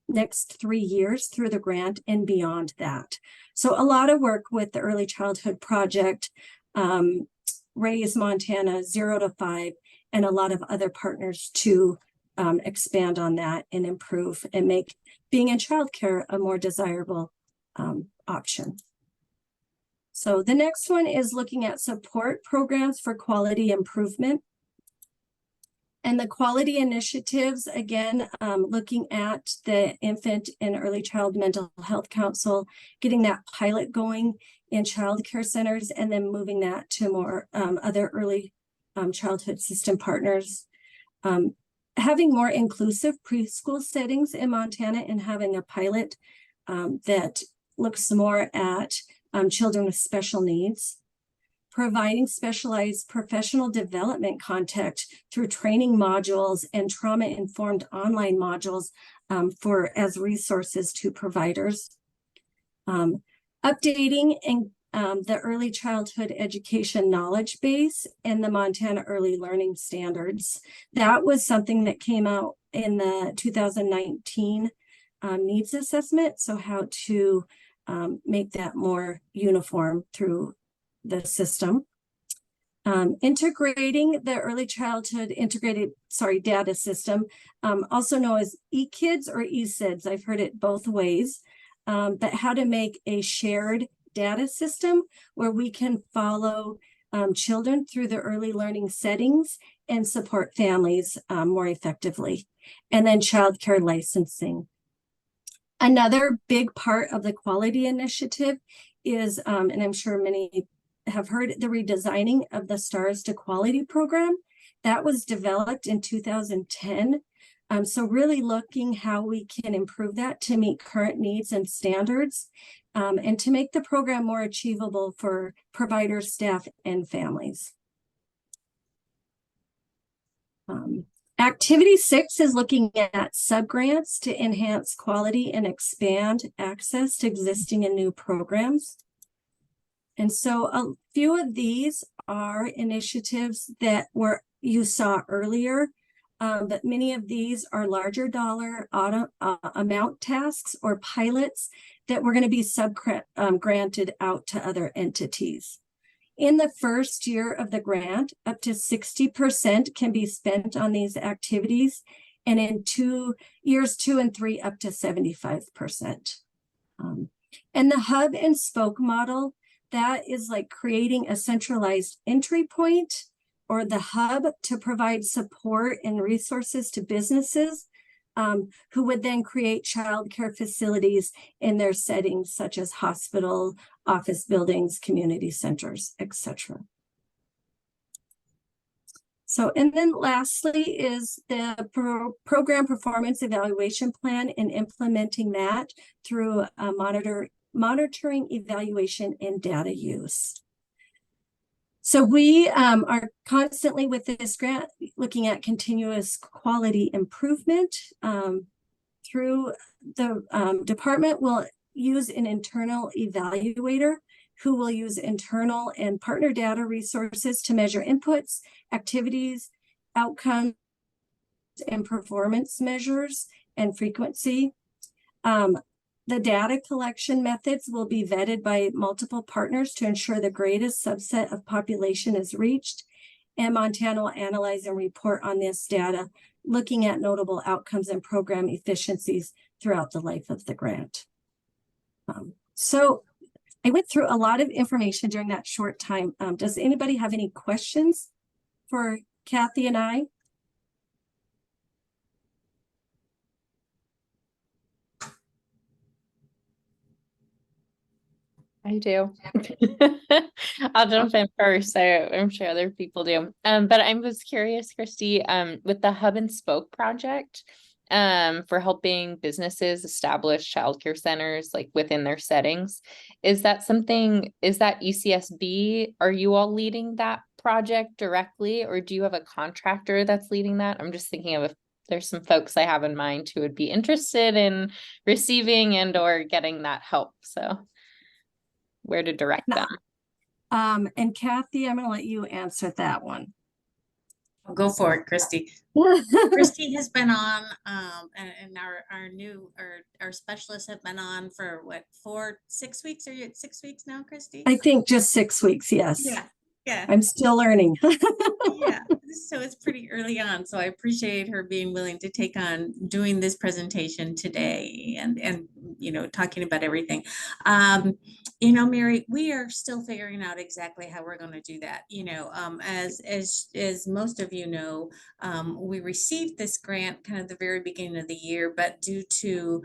next 3 years through the grant and beyond that. So a lot of work with the Early Childhood Project, Raise Montana, 0 to 5, and a lot of other partners to expand on that and improve and make being in childcare a more desirable option. So the next one is looking at support programs for quality improvement. And the quality initiatives, again, looking at the Infant and Early Child Mental Health Council, getting that pilot going in child care centers, and then moving that to more other early childhood system partners. Having more inclusive preschool settings in Montana and having a pilot that looks more at children with special needs. Providing specialized professional development content through training modules and trauma-informed online modules as resources to providers. Updating and the early childhood education knowledge base and the Montana Early Learning Standards. That was something that came out in the 2019 needs assessment. So how to make that more uniform through the system. Integrating the early childhood data system, also known as eKids or eSIDS. I've heard it both ways, but how to make a shared data system where we can follow children through the early learning settings and support families more effectively. And then childcare licensing. Another big part of the quality initiative is, and I'm sure many have heard, the redesigning of the STARS to Quality program. That was developed in 2010. So really looking how we can improve that to meet current needs and standards, and to make the program more achievable for providers, staff, and families. Activity 6 is looking at subgrants to enhance quality and expand access to existing and new programs. And so a few of these are initiatives that you saw earlier, but many of these are larger dollar amount tasks or pilots that we're going to be granted out to other entities. In the first year of the grant, up to 60% can be spent on these activities, and in years 2 and 3, up to 75%. And the hub and spoke model, that is like creating a centralized entry point or the hub to provide support and resources to businesses who would then create childcare facilities in their settings, such as hospital, office buildings, community centers, etc. So, and then lastly is the program performance evaluation plan and implementing that through monitoring, evaluation, and data use. So we are constantly with this grant looking at continuous quality improvement. Through the department will use an internal evaluator who will use internal and partner data resources to measure inputs, activities, outcomes, and performance measures and frequency. The data collection methods will be vetted by multiple partners to ensure the greatest subset of population is reached. And Montana will analyze and report on this data, looking at notable outcomes and program efficiencies throughout the life of the grant. So I went through a lot of information during that short time. Does anybody have any questions for Kathy and I? I do. I'll jump in first. So I'm sure other people do. But I was curious, Christy, with the Hub and Spoke project, for helping businesses establish childcare centers like within their settings. Is that ECSB? Are you all leading that project directly, or do you have a contractor that's leading that? I'm just thinking of if there's some folks I have in mind who would be interested in receiving and or getting that help. So where to direct them. And Kathy, I'm going to let you answer that one. Go for it, Christy. Christy has been on, and our specialists have been on for what, 6 weeks? Are you at 6 weeks now, Christy? I think just 6 weeks. Yes. Yeah. I'm still learning. Yeah. So it's pretty early on. So I appreciate her being willing to take on doing this presentation today and talking about everything. Mary, we are still figuring out exactly how we're going to do that. As most of you know, we received this grant kind of the very beginning of the year, but due to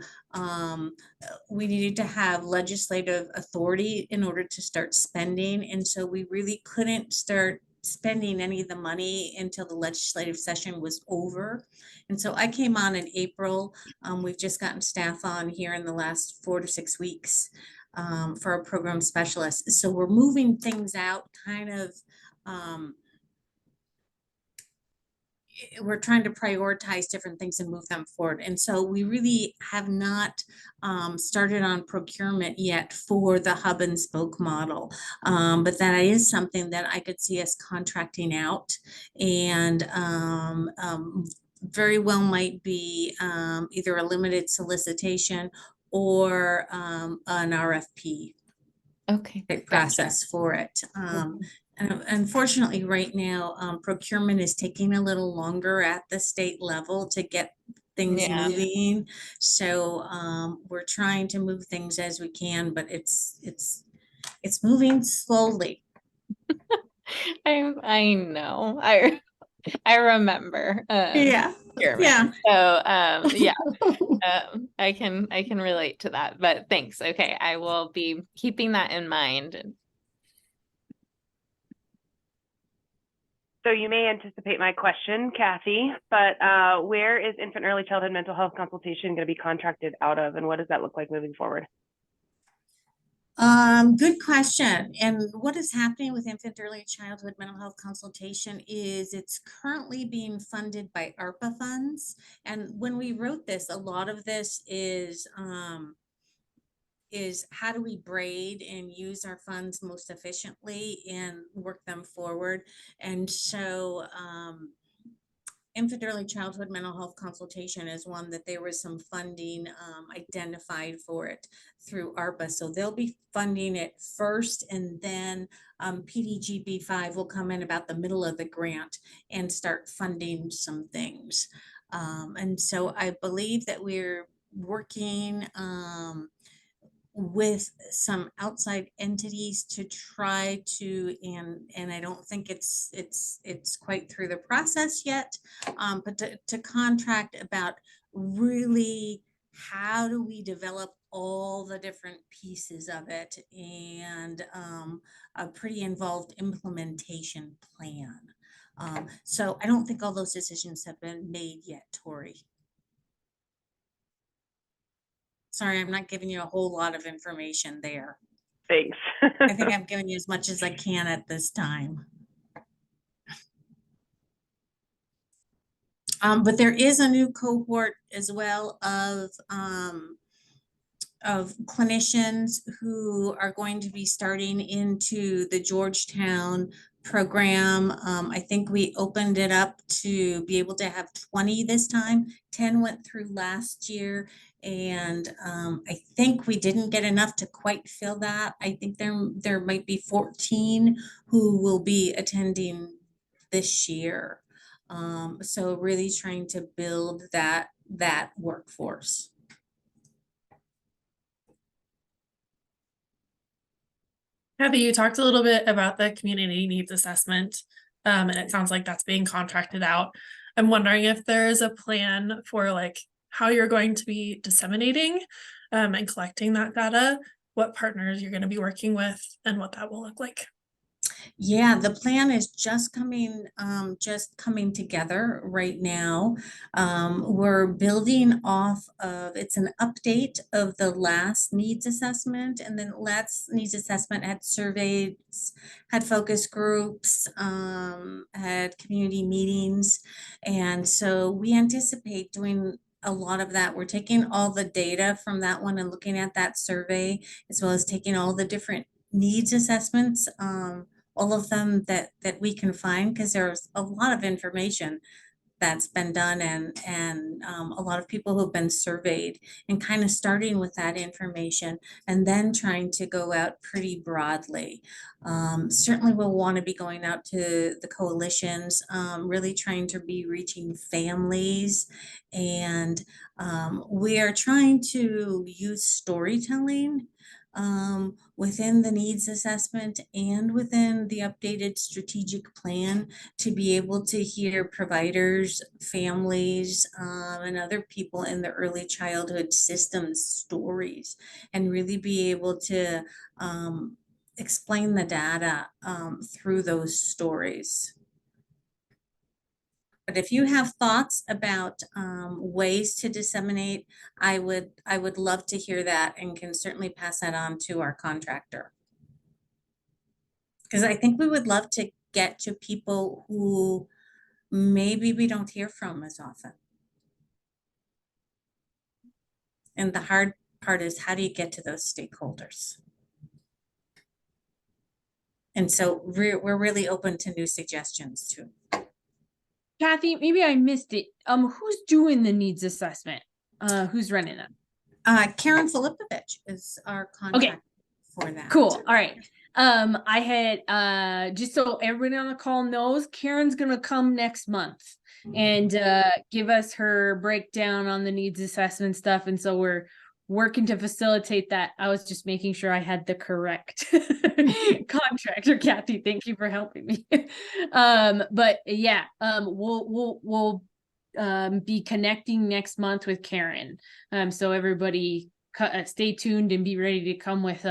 we needed to have legislative authority in order to start spending. And so we really couldn't start spending any of the money until the legislative session was over. And so I came on in April. We've just gotten staff on here in the last 4 to 6 weeks for our program specialists. So we're moving things out kind of, we're trying to prioritize different things and move them forward. And so we really have not started on procurement yet for the hub and spoke model. But that is something that I could see us contracting out, and very well might be either a limited solicitation or an RFP process for it. And unfortunately, right now, procurement is taking a little longer at the state level to get things moving. So we're trying to move things as we can, but it's moving slowly. I know. I remember. Yeah. So I can relate to that. But thanks. Okay, I will be keeping that in mind. So you may anticipate my question, Kathy, but where is infant early childhood mental health consultation going to be contracted out of, and what does that look like moving forward? Good question. And what is happening with infant early childhood mental health consultation is it's currently being funded by ARPA funds. And when we wrote this, a lot of this is how do we braid and use our funds most efficiently and work them forward. And so infant early childhood mental health consultation is one that there was some funding identified for it through ARPA. So they'll be funding it first, and then PDGB5 will come in about the middle of the grant and start funding some things. And so I believe that we're working with some outside entities to try to, and I don't think it's quite through the process yet, but to contract about really how do we develop all the different pieces of it, and a pretty involved implementation plan. So I don't think all those decisions have been made yet, Tori. Sorry, I'm not giving you a whole lot of information there. Thanks. I think I'm giving you as much as I can at this time. But there is a new cohort as well of clinicians who are going to be starting into the Georgetown program. I think we opened it up to be able to have 20 this time. 10 went through last year. And I think we didn't get enough to quite fill that. I think there might be 14 who will be attending this year. So really trying to build that workforce. Kathy, you talked a little bit about the community needs assessment, and it sounds like that's being contracted out. I'm wondering if there's a plan for like how you're going to be disseminating and collecting that data, what partners you're going to be working with, and what that will look like. Yeah, the plan is just coming together right now. We're building off of, it's an update of the last needs assessment, and then last needs assessment had surveys, had focus groups, had community meetings. And so we anticipate doing a lot of that. We're taking all the data from that one and looking at that survey, as well as taking all the different needs assessments, all of them that we can find, because there's a lot of information that's been done, and a lot of people who've been surveyed, and kind of starting with that information and then trying to go out pretty broadly. Certainly we'll want to be going out to the coalitions, really trying to be reaching families, and we are trying to use storytelling within the needs assessment and within the updated strategic plan to be able to hear providers, families, and other people in the early childhood systems stories, and really be able to explain the data through those stories. But if you have thoughts about ways to disseminate, I would love to hear that, and can certainly pass that on to our contractor. Because I think we would love to get to people who maybe we don't hear from as often. And the hard part is, how do you get to those stakeholders? And so we're really open to new suggestions too. Kathy, maybe I missed it. Who's doing the needs assessment? Who's running it? Karen Filipovich is our contact for that. Cool. All right. I had just so everybody on the call knows, Karen's gonna come next month and give us her breakdown on the needs assessment stuff. And so we're working to facilitate that. I was just making sure I had the correct contractor. Kathy, thank you for helping me. But yeah, we'll be connecting next month with Karen. So everybody stay tuned and be ready to come with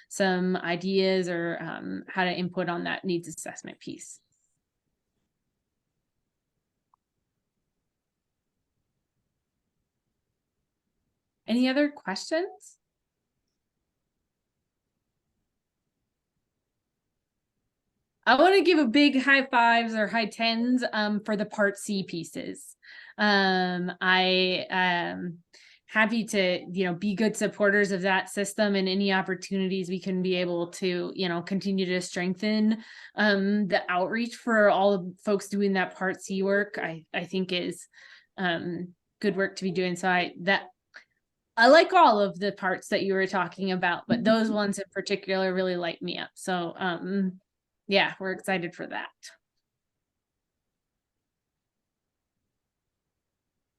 some ideas or how to input on that needs assessment piece. Any other questions? I want to give a big high fives or high tens for the Part C pieces. I happy to, be good supporters of that system, and any opportunities we can be able to, continue to strengthen the outreach for all of folks doing that Part C work, I think is good work to be doing. So I like all of the parts that you were talking about, but those ones in particular really light me up. So yeah, we're excited for that.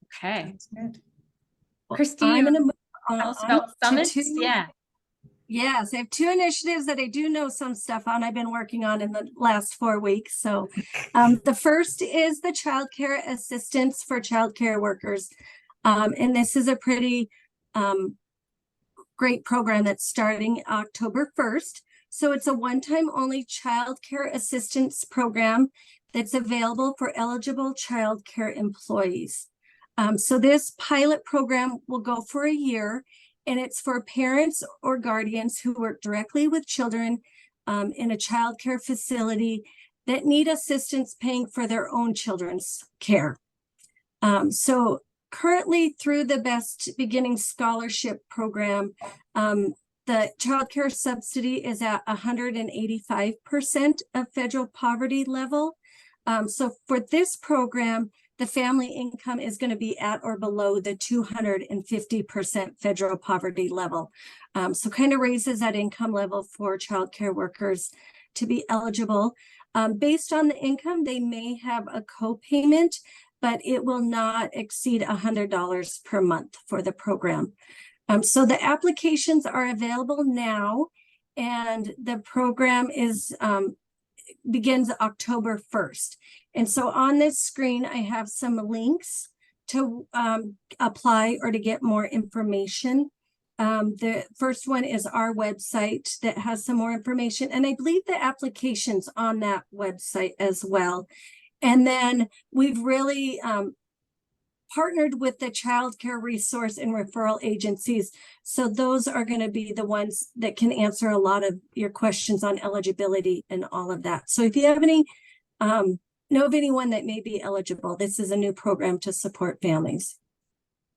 Okay. Sounds good. Christy, I'm you going to tell us about summits? Yeah. Yes, I have two initiatives that I do know some stuff on. I've been working on in the last 4 weeks. So the first is the childcare assistance for childcare workers. And this is a pretty great program that's starting October 1st. So it's a one-time only childcare assistance program that's available for eligible childcare employees. So this pilot program will go for a year, and it's for parents or guardians who work directly with children in a childcare facility that need assistance paying for their own children's care. So currently, through the Best Beginning Scholarship Program, the childcare subsidy is at 185% of federal poverty level. So for this program, the family income is going to be at or below the 250% federal poverty level. So kind of raises that income level for childcare workers to be eligible. Based on the income, they may have a co-payment, but it will not exceed $100 per month for the program. So the applications are available now, and the program begins October 1st. And so on this screen, I have some links to apply or to get more information. The first one is our website that has some more information, and I believe the application's on that website as well. And then we've really partnered with the child care resource and referral agencies. So those are going to be the ones that can answer a lot of your questions on eligibility and all of that. So if you have any, know of anyone that may be eligible, this is a new program to support families.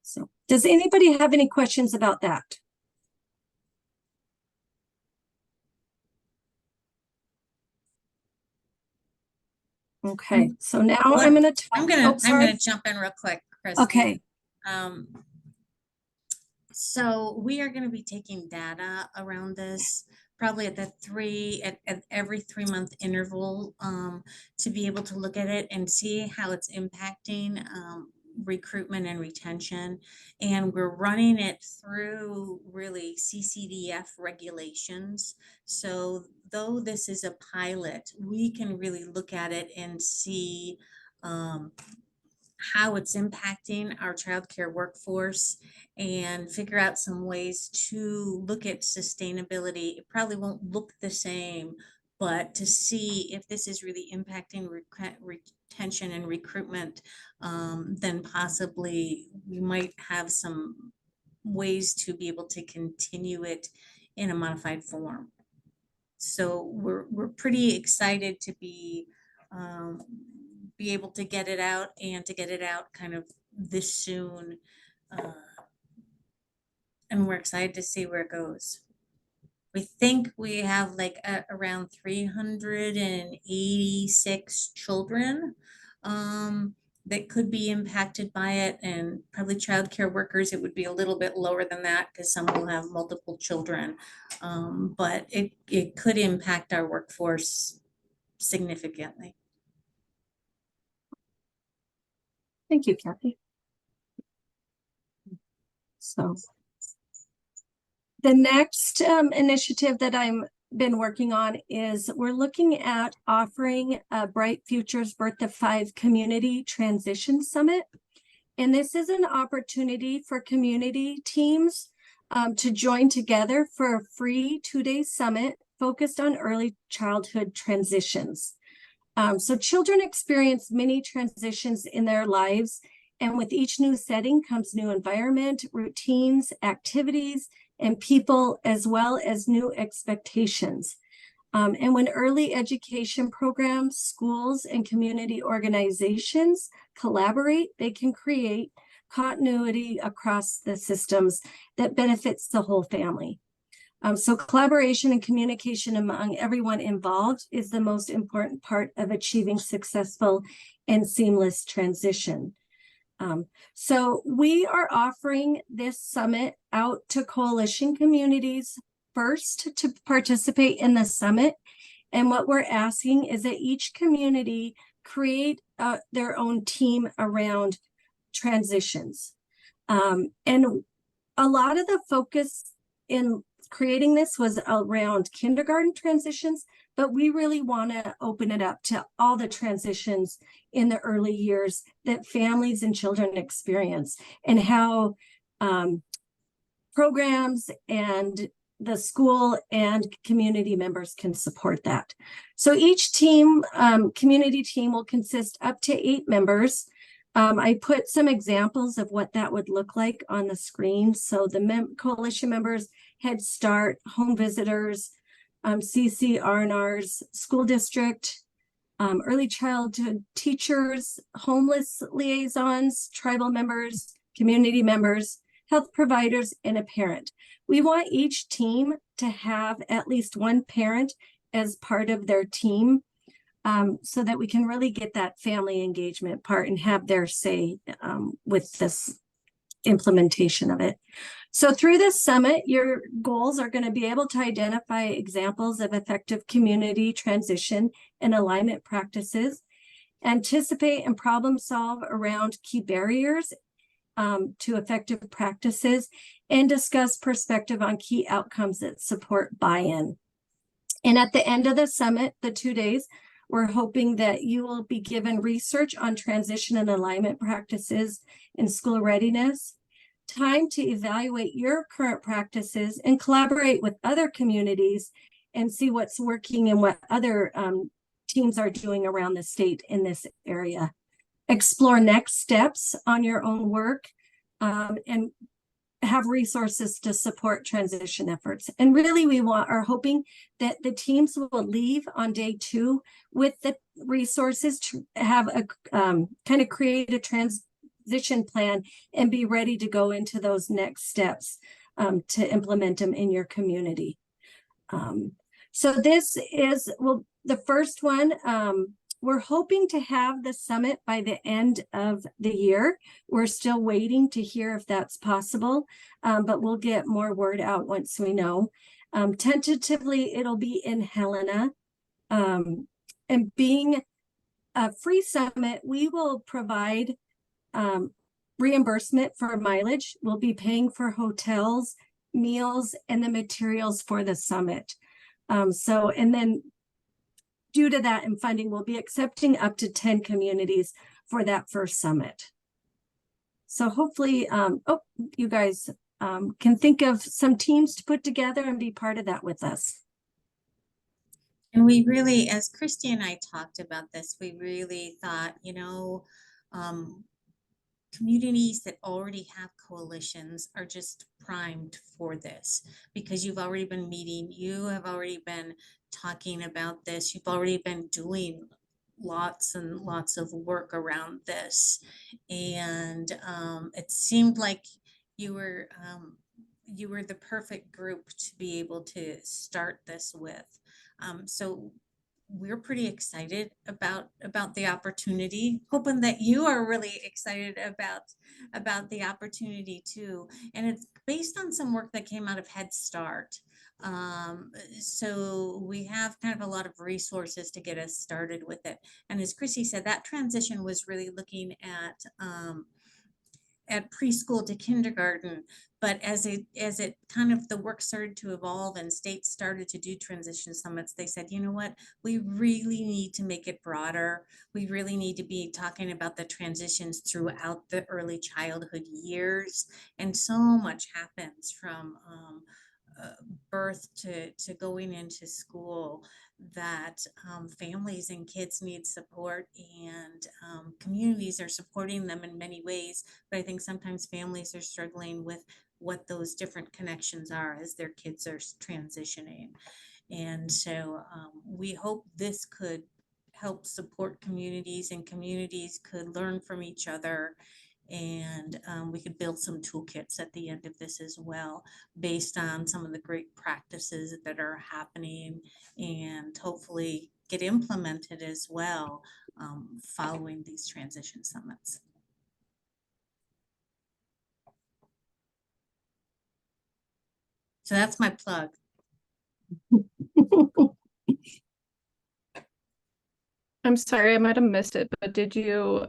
So does anybody have any questions about that? Okay, so now I'm going to I'm gonna jump in real quick, Chris. Okay. So we are going to be taking data around this probably at every 3-month interval to be able to look at it and see how it's impacting recruitment and retention. And we're running it through really CCDF regulations. So though this is a pilot, we can really look at it and see how it's impacting our childcare workforce and figure out some ways to look at sustainability. It probably won't look the same, but to see if this is really impacting retention and recruitment, then possibly we might have some ways to be able to continue it in a modified form. So we're pretty excited to be able to get it out and to get it out kind of this soon. And we're excited to see where it goes. We think we have like around 386 children that could be impacted by it, and probably childcare workers, it would be a little bit lower than that because some will have multiple children. But it could impact our workforce significantly. Thank you, Kathy. So the next initiative that I'm been working on is we're looking at offering a Bright Futures Birth of 5 Community Transition Summit. And this is an opportunity for community teams to join together for a free 2-day summit focused on early childhood transitions. So children experience many transitions in their lives, and with each new setting comes new environment, routines, activities, and people, as well as new expectations. And when early education programs, schools, and community organizations collaborate, they can create continuity across the systems that benefits the whole family. So collaboration and communication among everyone involved is the most important part of achieving successful and seamless transition. So we are offering this summit out to coalition communities first to participate in the summit. And what we're asking is that each community create their own team around transitions. And a lot of the focus in creating this was around kindergarten transitions, but we really want to open it up to all the transitions in the early years that families and children experience, and how programs and the school and community members can support that. So each team, community team, will consist up to 8 members. I put some examples of what that would look like on the screen. So the coalition members: Head Start, home visitors, CCRNRs, school district, early childhood teachers, homeless liaisons, tribal members, community members, health providers, and a parent. We want each team to have at least one parent as part of their team, so that we can really get that family engagement part and have their say with this implementation of it. So through this summit, your goals are going to be able to identify examples of effective community transition and alignment practices, anticipate and problem solve around key barriers to effective practices, and discuss perspective on key outcomes that support buy-in. And at the end of the summit, the 2 days, we're hoping that you will be given research on transition and alignment practices in school readiness, time to evaluate your current practices and collaborate with other communities and see what's working and what other teams are doing around the state in this area. Explore next steps on your own work, and have resources to support transition efforts. And really, we are hoping that the teams will leave on day 2 with the resources to have a kind of create a transition plan and be ready to go into those next steps to implement them in your community. So this is, well, the first one. We're hoping to have the summit by the end of the year. We're still waiting to hear if that's possible, but we'll get more word out once we know. Tentatively, it'll be in Helena. And being a free summit, we will provide reimbursement for mileage. We'll be paying for hotels, meals, and the materials for the summit. And then due to that and funding, we'll be accepting up to 10 communities for that first summit. So hopefully, you guys can think of some teams to put together and be part of that with us. And we really, as Christy and I talked about this, we really thought, communities that already have coalitions are just primed for this, because you've already been meeting, you have already been talking about this, you've already been doing lots and lots of work around this. And it seemed like you were the perfect group to be able to start this with. So we're pretty excited about the opportunity, hoping that you are really excited about the opportunity too. And it's based on some work that came out of Head Start. So we have kind of a lot of resources to get us started with it. And as Chrissy said, that transition was really looking at preschool to kindergarten. But as it kind of, the work started to evolve and states started to do transition summits, they said, you know what, we really need to make it broader. We really need to be talking about the transitions throughout the early childhood years. And so much happens from birth to going into school, that families and kids need support, and communities are supporting them in many ways. But I think sometimes families are struggling with what those different connections are as their kids are transitioning. And so we hope this could help support communities, and communities could learn from each other. And we could build some toolkits at the end of this as well, based on some of the great practices that are happening, and hopefully get implemented as well following these transition summits. So that's my plug. I'm sorry, I might have missed it, but did you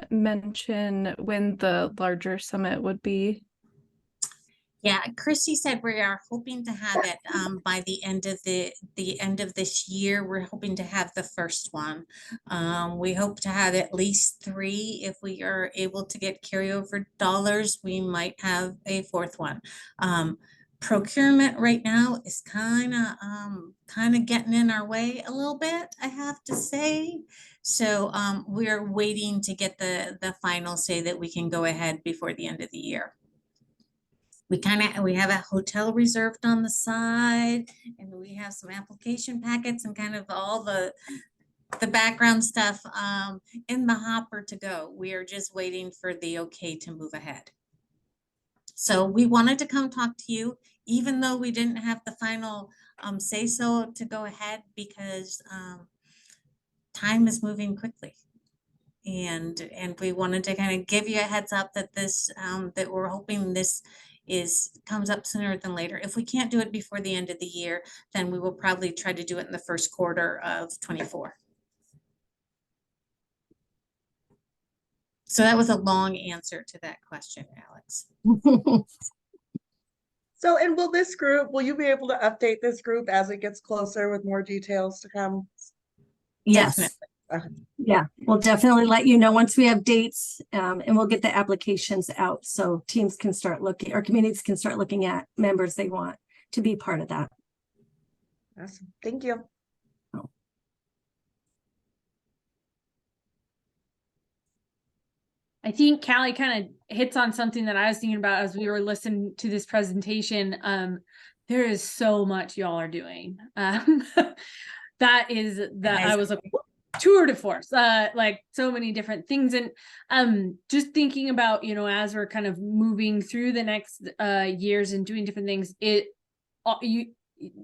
mention when the larger summit would be? Yeah, Christy said we are hoping to have it by the end of the end of this year. We're hoping to have the first one. We hope to have at least 3. If we are able to get carryover dollars, we might have a 4th one. Procurement right now is kind of getting in our way a little bit, I have to say. So we're waiting to get the final say that we can go ahead before the end of the year. We have a hotel reserved on the side, and we have some application packets and kind of all the background stuff in the hopper to go. We are just waiting for the okay to move ahead. So we wanted to come talk to you, even though we didn't have the final say so to go ahead, because time is moving quickly. And we wanted to kind of give you a heads up that this that we're hoping this comes up sooner than later. If we can't do it before the end of the year, then we will probably try to do it in the first quarter of 24. So that was a long answer to that question, Alex. So, and will you be able to update this group as it gets closer with more details to come? Yes. Definitely. Yeah, we'll definitely let you know once we have dates, and we'll get the applications out so teams can start looking, or communities can start looking at members they want to be part of that. Awesome. Thank you. I think Callie kind of hits on something that I was thinking about as we were listening to this presentation. There is so much y'all are doing. That I was like, tour de force, like so many different things. And just thinking about, as we're kind of moving through the next years and doing different things,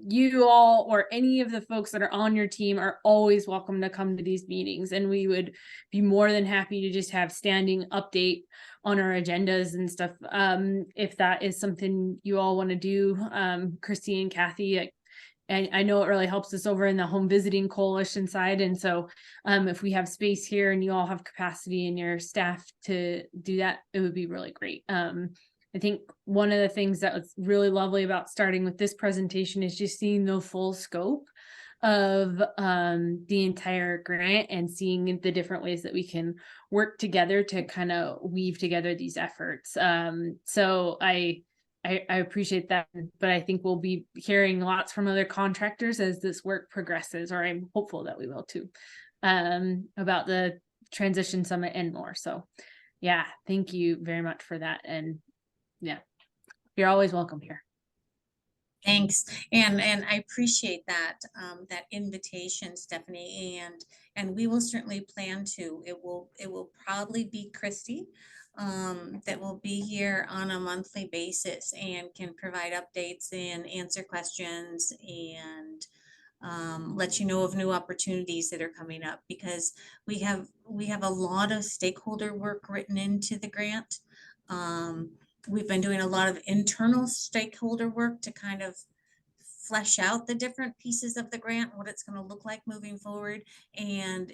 you all or any of the folks that are on your team are always welcome to come to these meetings, and we would be more than happy to just have standing update on our agendas and stuff, if that is something you all want to do. Christy and Kathy, and I know it really helps us over in the home visiting coalition side. And so if we have space here and you all have capacity in your staff to do that, it would be really great. I think one of the things that was really lovely about starting with this presentation is just seeing the full scope of the entire grant and seeing the different ways that we can work together to kind of weave together these efforts. So I appreciate that, but I think we'll be hearing lots from other contractors as this work progresses, or I'm hopeful that we will too, about the transition summit and more. So yeah, thank you very much for that. And yeah, you're always welcome here. Thanks. And I appreciate that that invitation, Stephanie, and we will certainly plan to. It will probably be Christy that will be here on a monthly basis and can provide updates and answer questions and let you know of new opportunities that are coming up, because we have a lot of stakeholder work written into the grant. We've been doing a lot of internal stakeholder work to kind of flesh out the different pieces of the grant, what it's going to look like moving forward. And,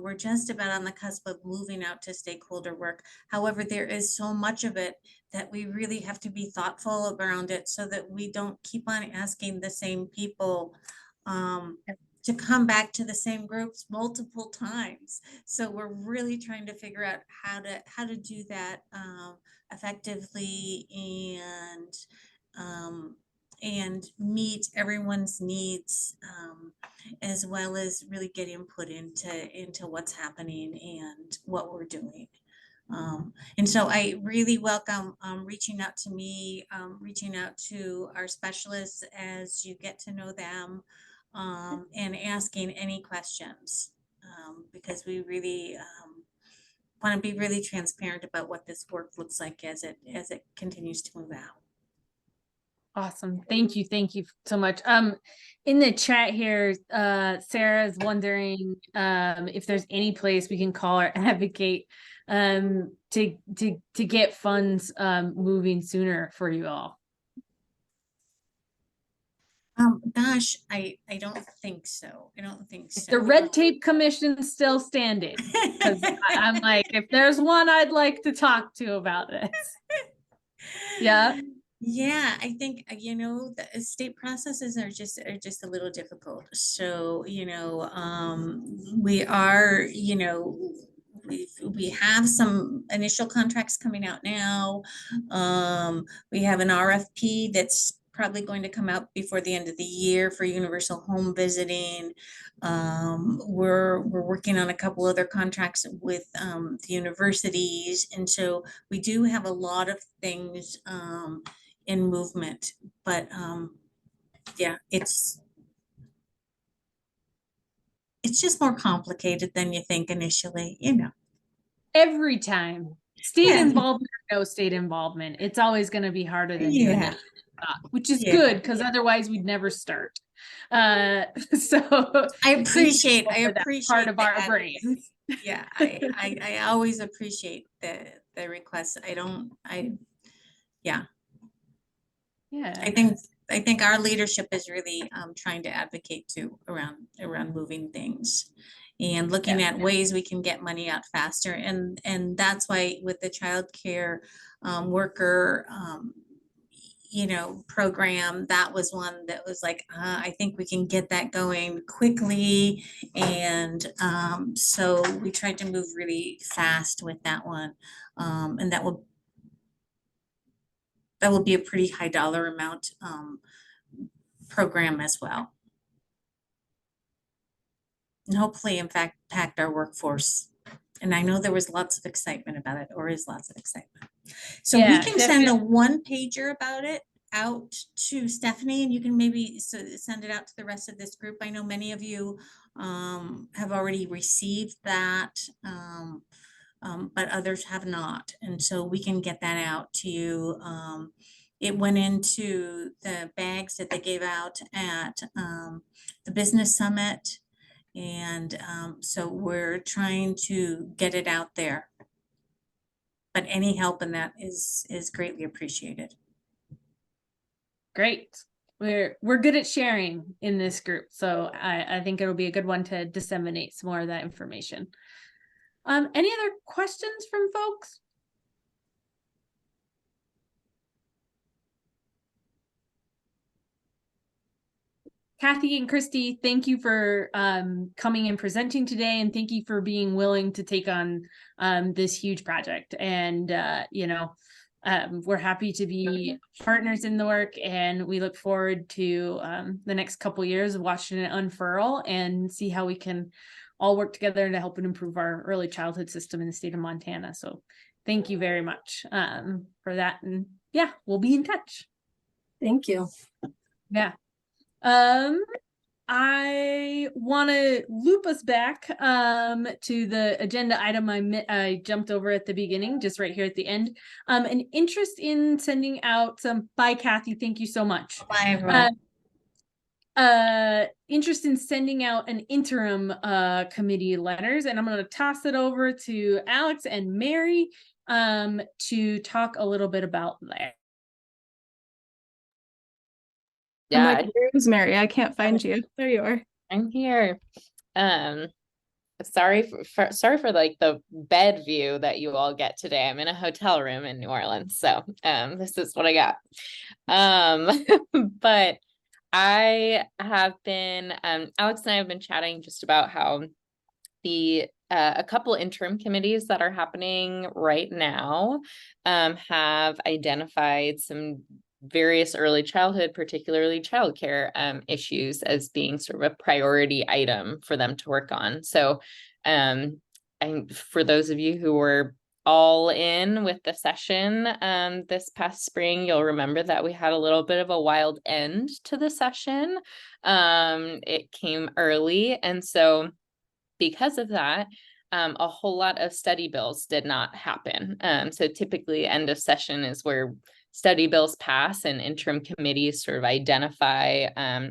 we're just about on the cusp of moving out to stakeholder work. However, there is so much of it that we really have to be thoughtful around it so that we don't keep on asking the same people to come back to the same groups multiple times. So we're really trying to figure out how to do that effectively and meet everyone's needs, as well as really get input into what's happening and what we're doing. And so I really welcome reaching out to me, reaching out to our specialists as you get to know them, and asking any questions, because we really want to be really transparent about what this work looks like as it continues to move out. Awesome. Thank you. Thank you so much. In the chat here, Sarah's wondering if there's any place we can call or advocate to get funds moving sooner for you all. Gosh, I don't think so. I don't think so. The Red Tape Commission still standing, because I'm like, if there's one I'd like to talk to about this. Yeah. Yeah, I think, you know, the state processes are just a little difficult. So, you know, we are, you know, we have some initial contracts coming out now. We have an RFP that's probably going to come out before the end of the year for universal home visiting. We're working on a couple other contracts with the universities, and so we do have a lot of things in movement, but yeah, it's just more complicated than you think initially, you know. Every time, state Yeah. involvement or no state involvement, it's always going to be harder than you Yeah. initially thought, which is Yeah. good, because otherwise we'd never start. So I appreciate part of our that. brains. Yeah, I always appreciate the requests. Yeah. Yeah. I think our leadership is really trying to advocate too around moving things and looking at ways we can get money out faster. And that's why with the childcare worker you know, program, that was one that was like, I think we can get that going quickly. And so we tried to move really fast with that one. And that will be a pretty high dollar amount program as well. And hopefully, in fact, impact our workforce. And I know there was lots of excitement about it, or is lots of excitement. So we can send a one pager about it out to Stephanie, and you can maybe send it out to the rest of this group. I know many of you have already received that, but others have not. And so we can get that out to you. It went into the bags that they gave out at the business summit. And so we're trying to get it out there. But any help in that is greatly appreciated. Great. We're good at sharing in this group, so I think it'll be a good one to disseminate some more of that information. Any other questions from folks? Kathy and Christy, thank you for coming and presenting today, and thank you for being willing to take on this huge project. And you know, we're happy to be partners in the work, and we look forward to the next couple of years of watching it unfurl and see how we can all work together to help and improve our early childhood system in the state of Montana. So thank you very much for that. And yeah, we'll be in touch. Thank you. Yeah. I want to loop us back to the agenda item I jumped over at the beginning, just right here at the end. An interest in sending out some, bye Kathy, thank you so much. Bye everyone. Interest in sending out an interim committee letters, and I'm going to toss it over to Alex and Mary to talk a little bit about that. Yeah, I'm like, where's Mary? I can't find you. There you are. I'm here. Sorry for like the bed view that you all get today. I'm in a hotel room in New Orleans, so this is what I got. But I have been Alex and I have been chatting just about how the a couple interim committees that are happening right now have identified some various early childhood, particularly childcare issues as being sort of a priority item for them to work on. So for those of you who were all in with the session this past spring, you'll remember that we had a little bit of a wild end to the session. It came early, and so because of that, a whole lot of study bills did not happen. So typically end of session is where study bills pass and interim committees sort of identify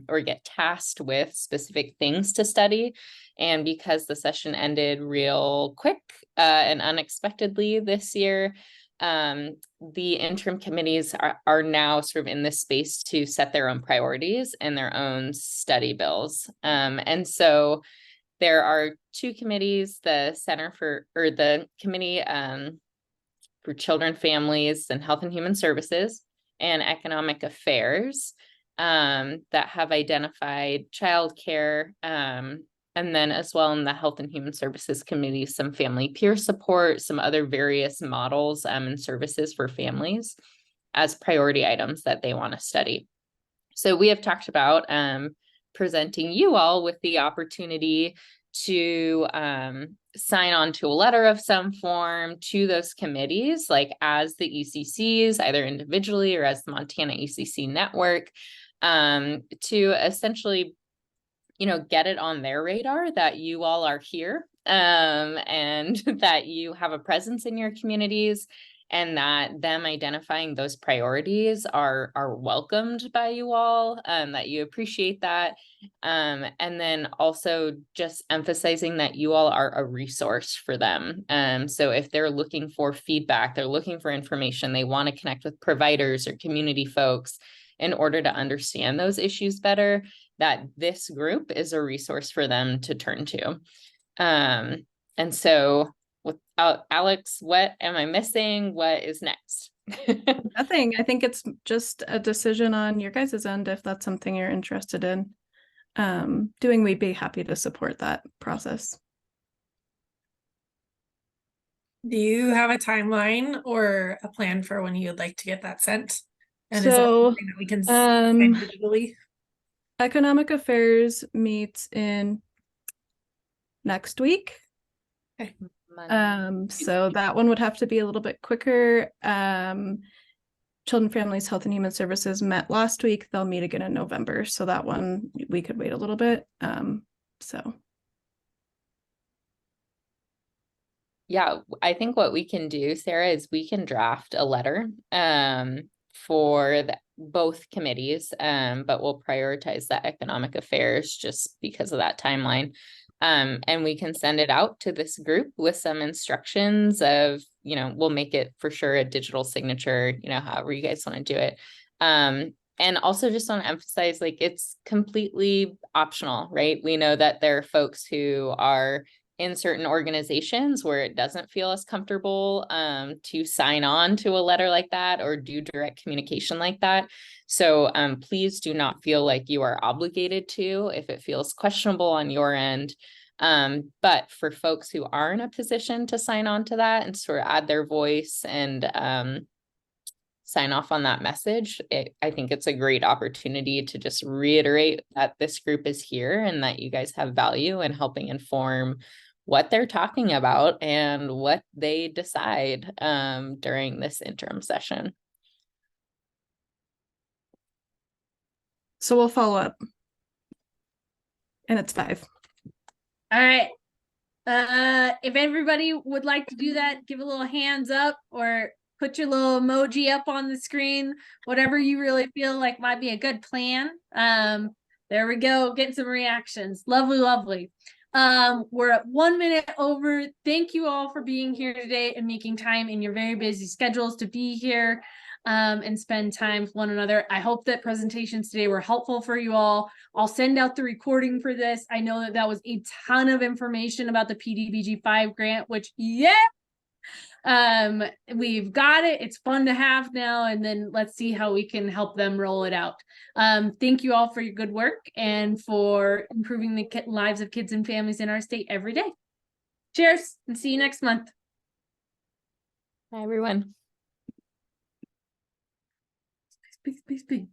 or get tasked with specific things to study. And because the session ended real quick and unexpectedly this year, the interim committees are now sort of in this space to set their own priorities and their own study bills. And so there are two committees, the committee for Children, Families, and Health and Human Services, and Economic Affairs, that have identified childcare, and then as well in the Health and Human Services Committee, some family peer support, some other various models and services for families as priority items that they want to study. So we have talked about presenting you all with the opportunity to sign on to a letter of some form to those committees, like as the ECCs, either individually or as the Montana ECC network, to essentially, get it on their radar that you all are here, and that you have a presence in your communities, and that them identifying those priorities are welcomed by you all, that you appreciate that. And then also just emphasizing that you all are a resource for them. So if they're looking for feedback, they're looking for information, they want to connect with providers or community folks in order to understand those issues better, that this group is a resource for them to turn to. And so without Alex, what am I missing? What is next? Nothing. I think it's just a decision on your guys' end if that's something you're interested in doing. We'd be happy to support that process. Do you have a timeline or a plan for when you'd like to get that sent? And is that So, something that we can send digitally? Economic Affairs meets in next week. Okay. So that one would have to be a little bit quicker. Children, Families, Health and Human Services met last week. They'll meet again in November. So that one we could wait a little bit. Yeah, I think what we can do, Sarah, is we can draft a letter for both committees, but we'll prioritize the Economic Affairs just because of that timeline. And we can send it out to this group with some instructions of, we'll make it for sure a digital signature, however you guys want to do it. And also just want to emphasize, like, it's completely optional, right? We know that there are folks who are in certain organizations where it doesn't feel as comfortable to sign on to a letter like that or do direct communication like that. So please do not feel like you are obligated to if it feels questionable on your end. But for folks who are in a position to sign on to that and sort of add their voice and sign off on that message, I think it's a great opportunity to just reiterate that this group is here and that you guys have value in helping inform what they're talking about and what they decide during this interim session. So we'll follow up. And it's 5. All right. If everybody would like to do that, give a little hands up or put your little emoji up on the screen, whatever you really feel like might be a good plan. There we go. Get some reactions. Lovely, lovely. We're at 1 minute over. Thank you all for being here today and making time in your very busy schedules to be here and spend time with one another. I hope that presentations today were helpful for you all. I'll send out the recording for this. I know that was a ton of information about the PDBG 5 grant, which, we've got it. It's fun to have now, and then let's see how we can help them roll it out. Thank you all for your good work and for improving the lives of kids and families in our state every day. Cheers, and see you next month. Bye, everyone. Peace, peace, peace.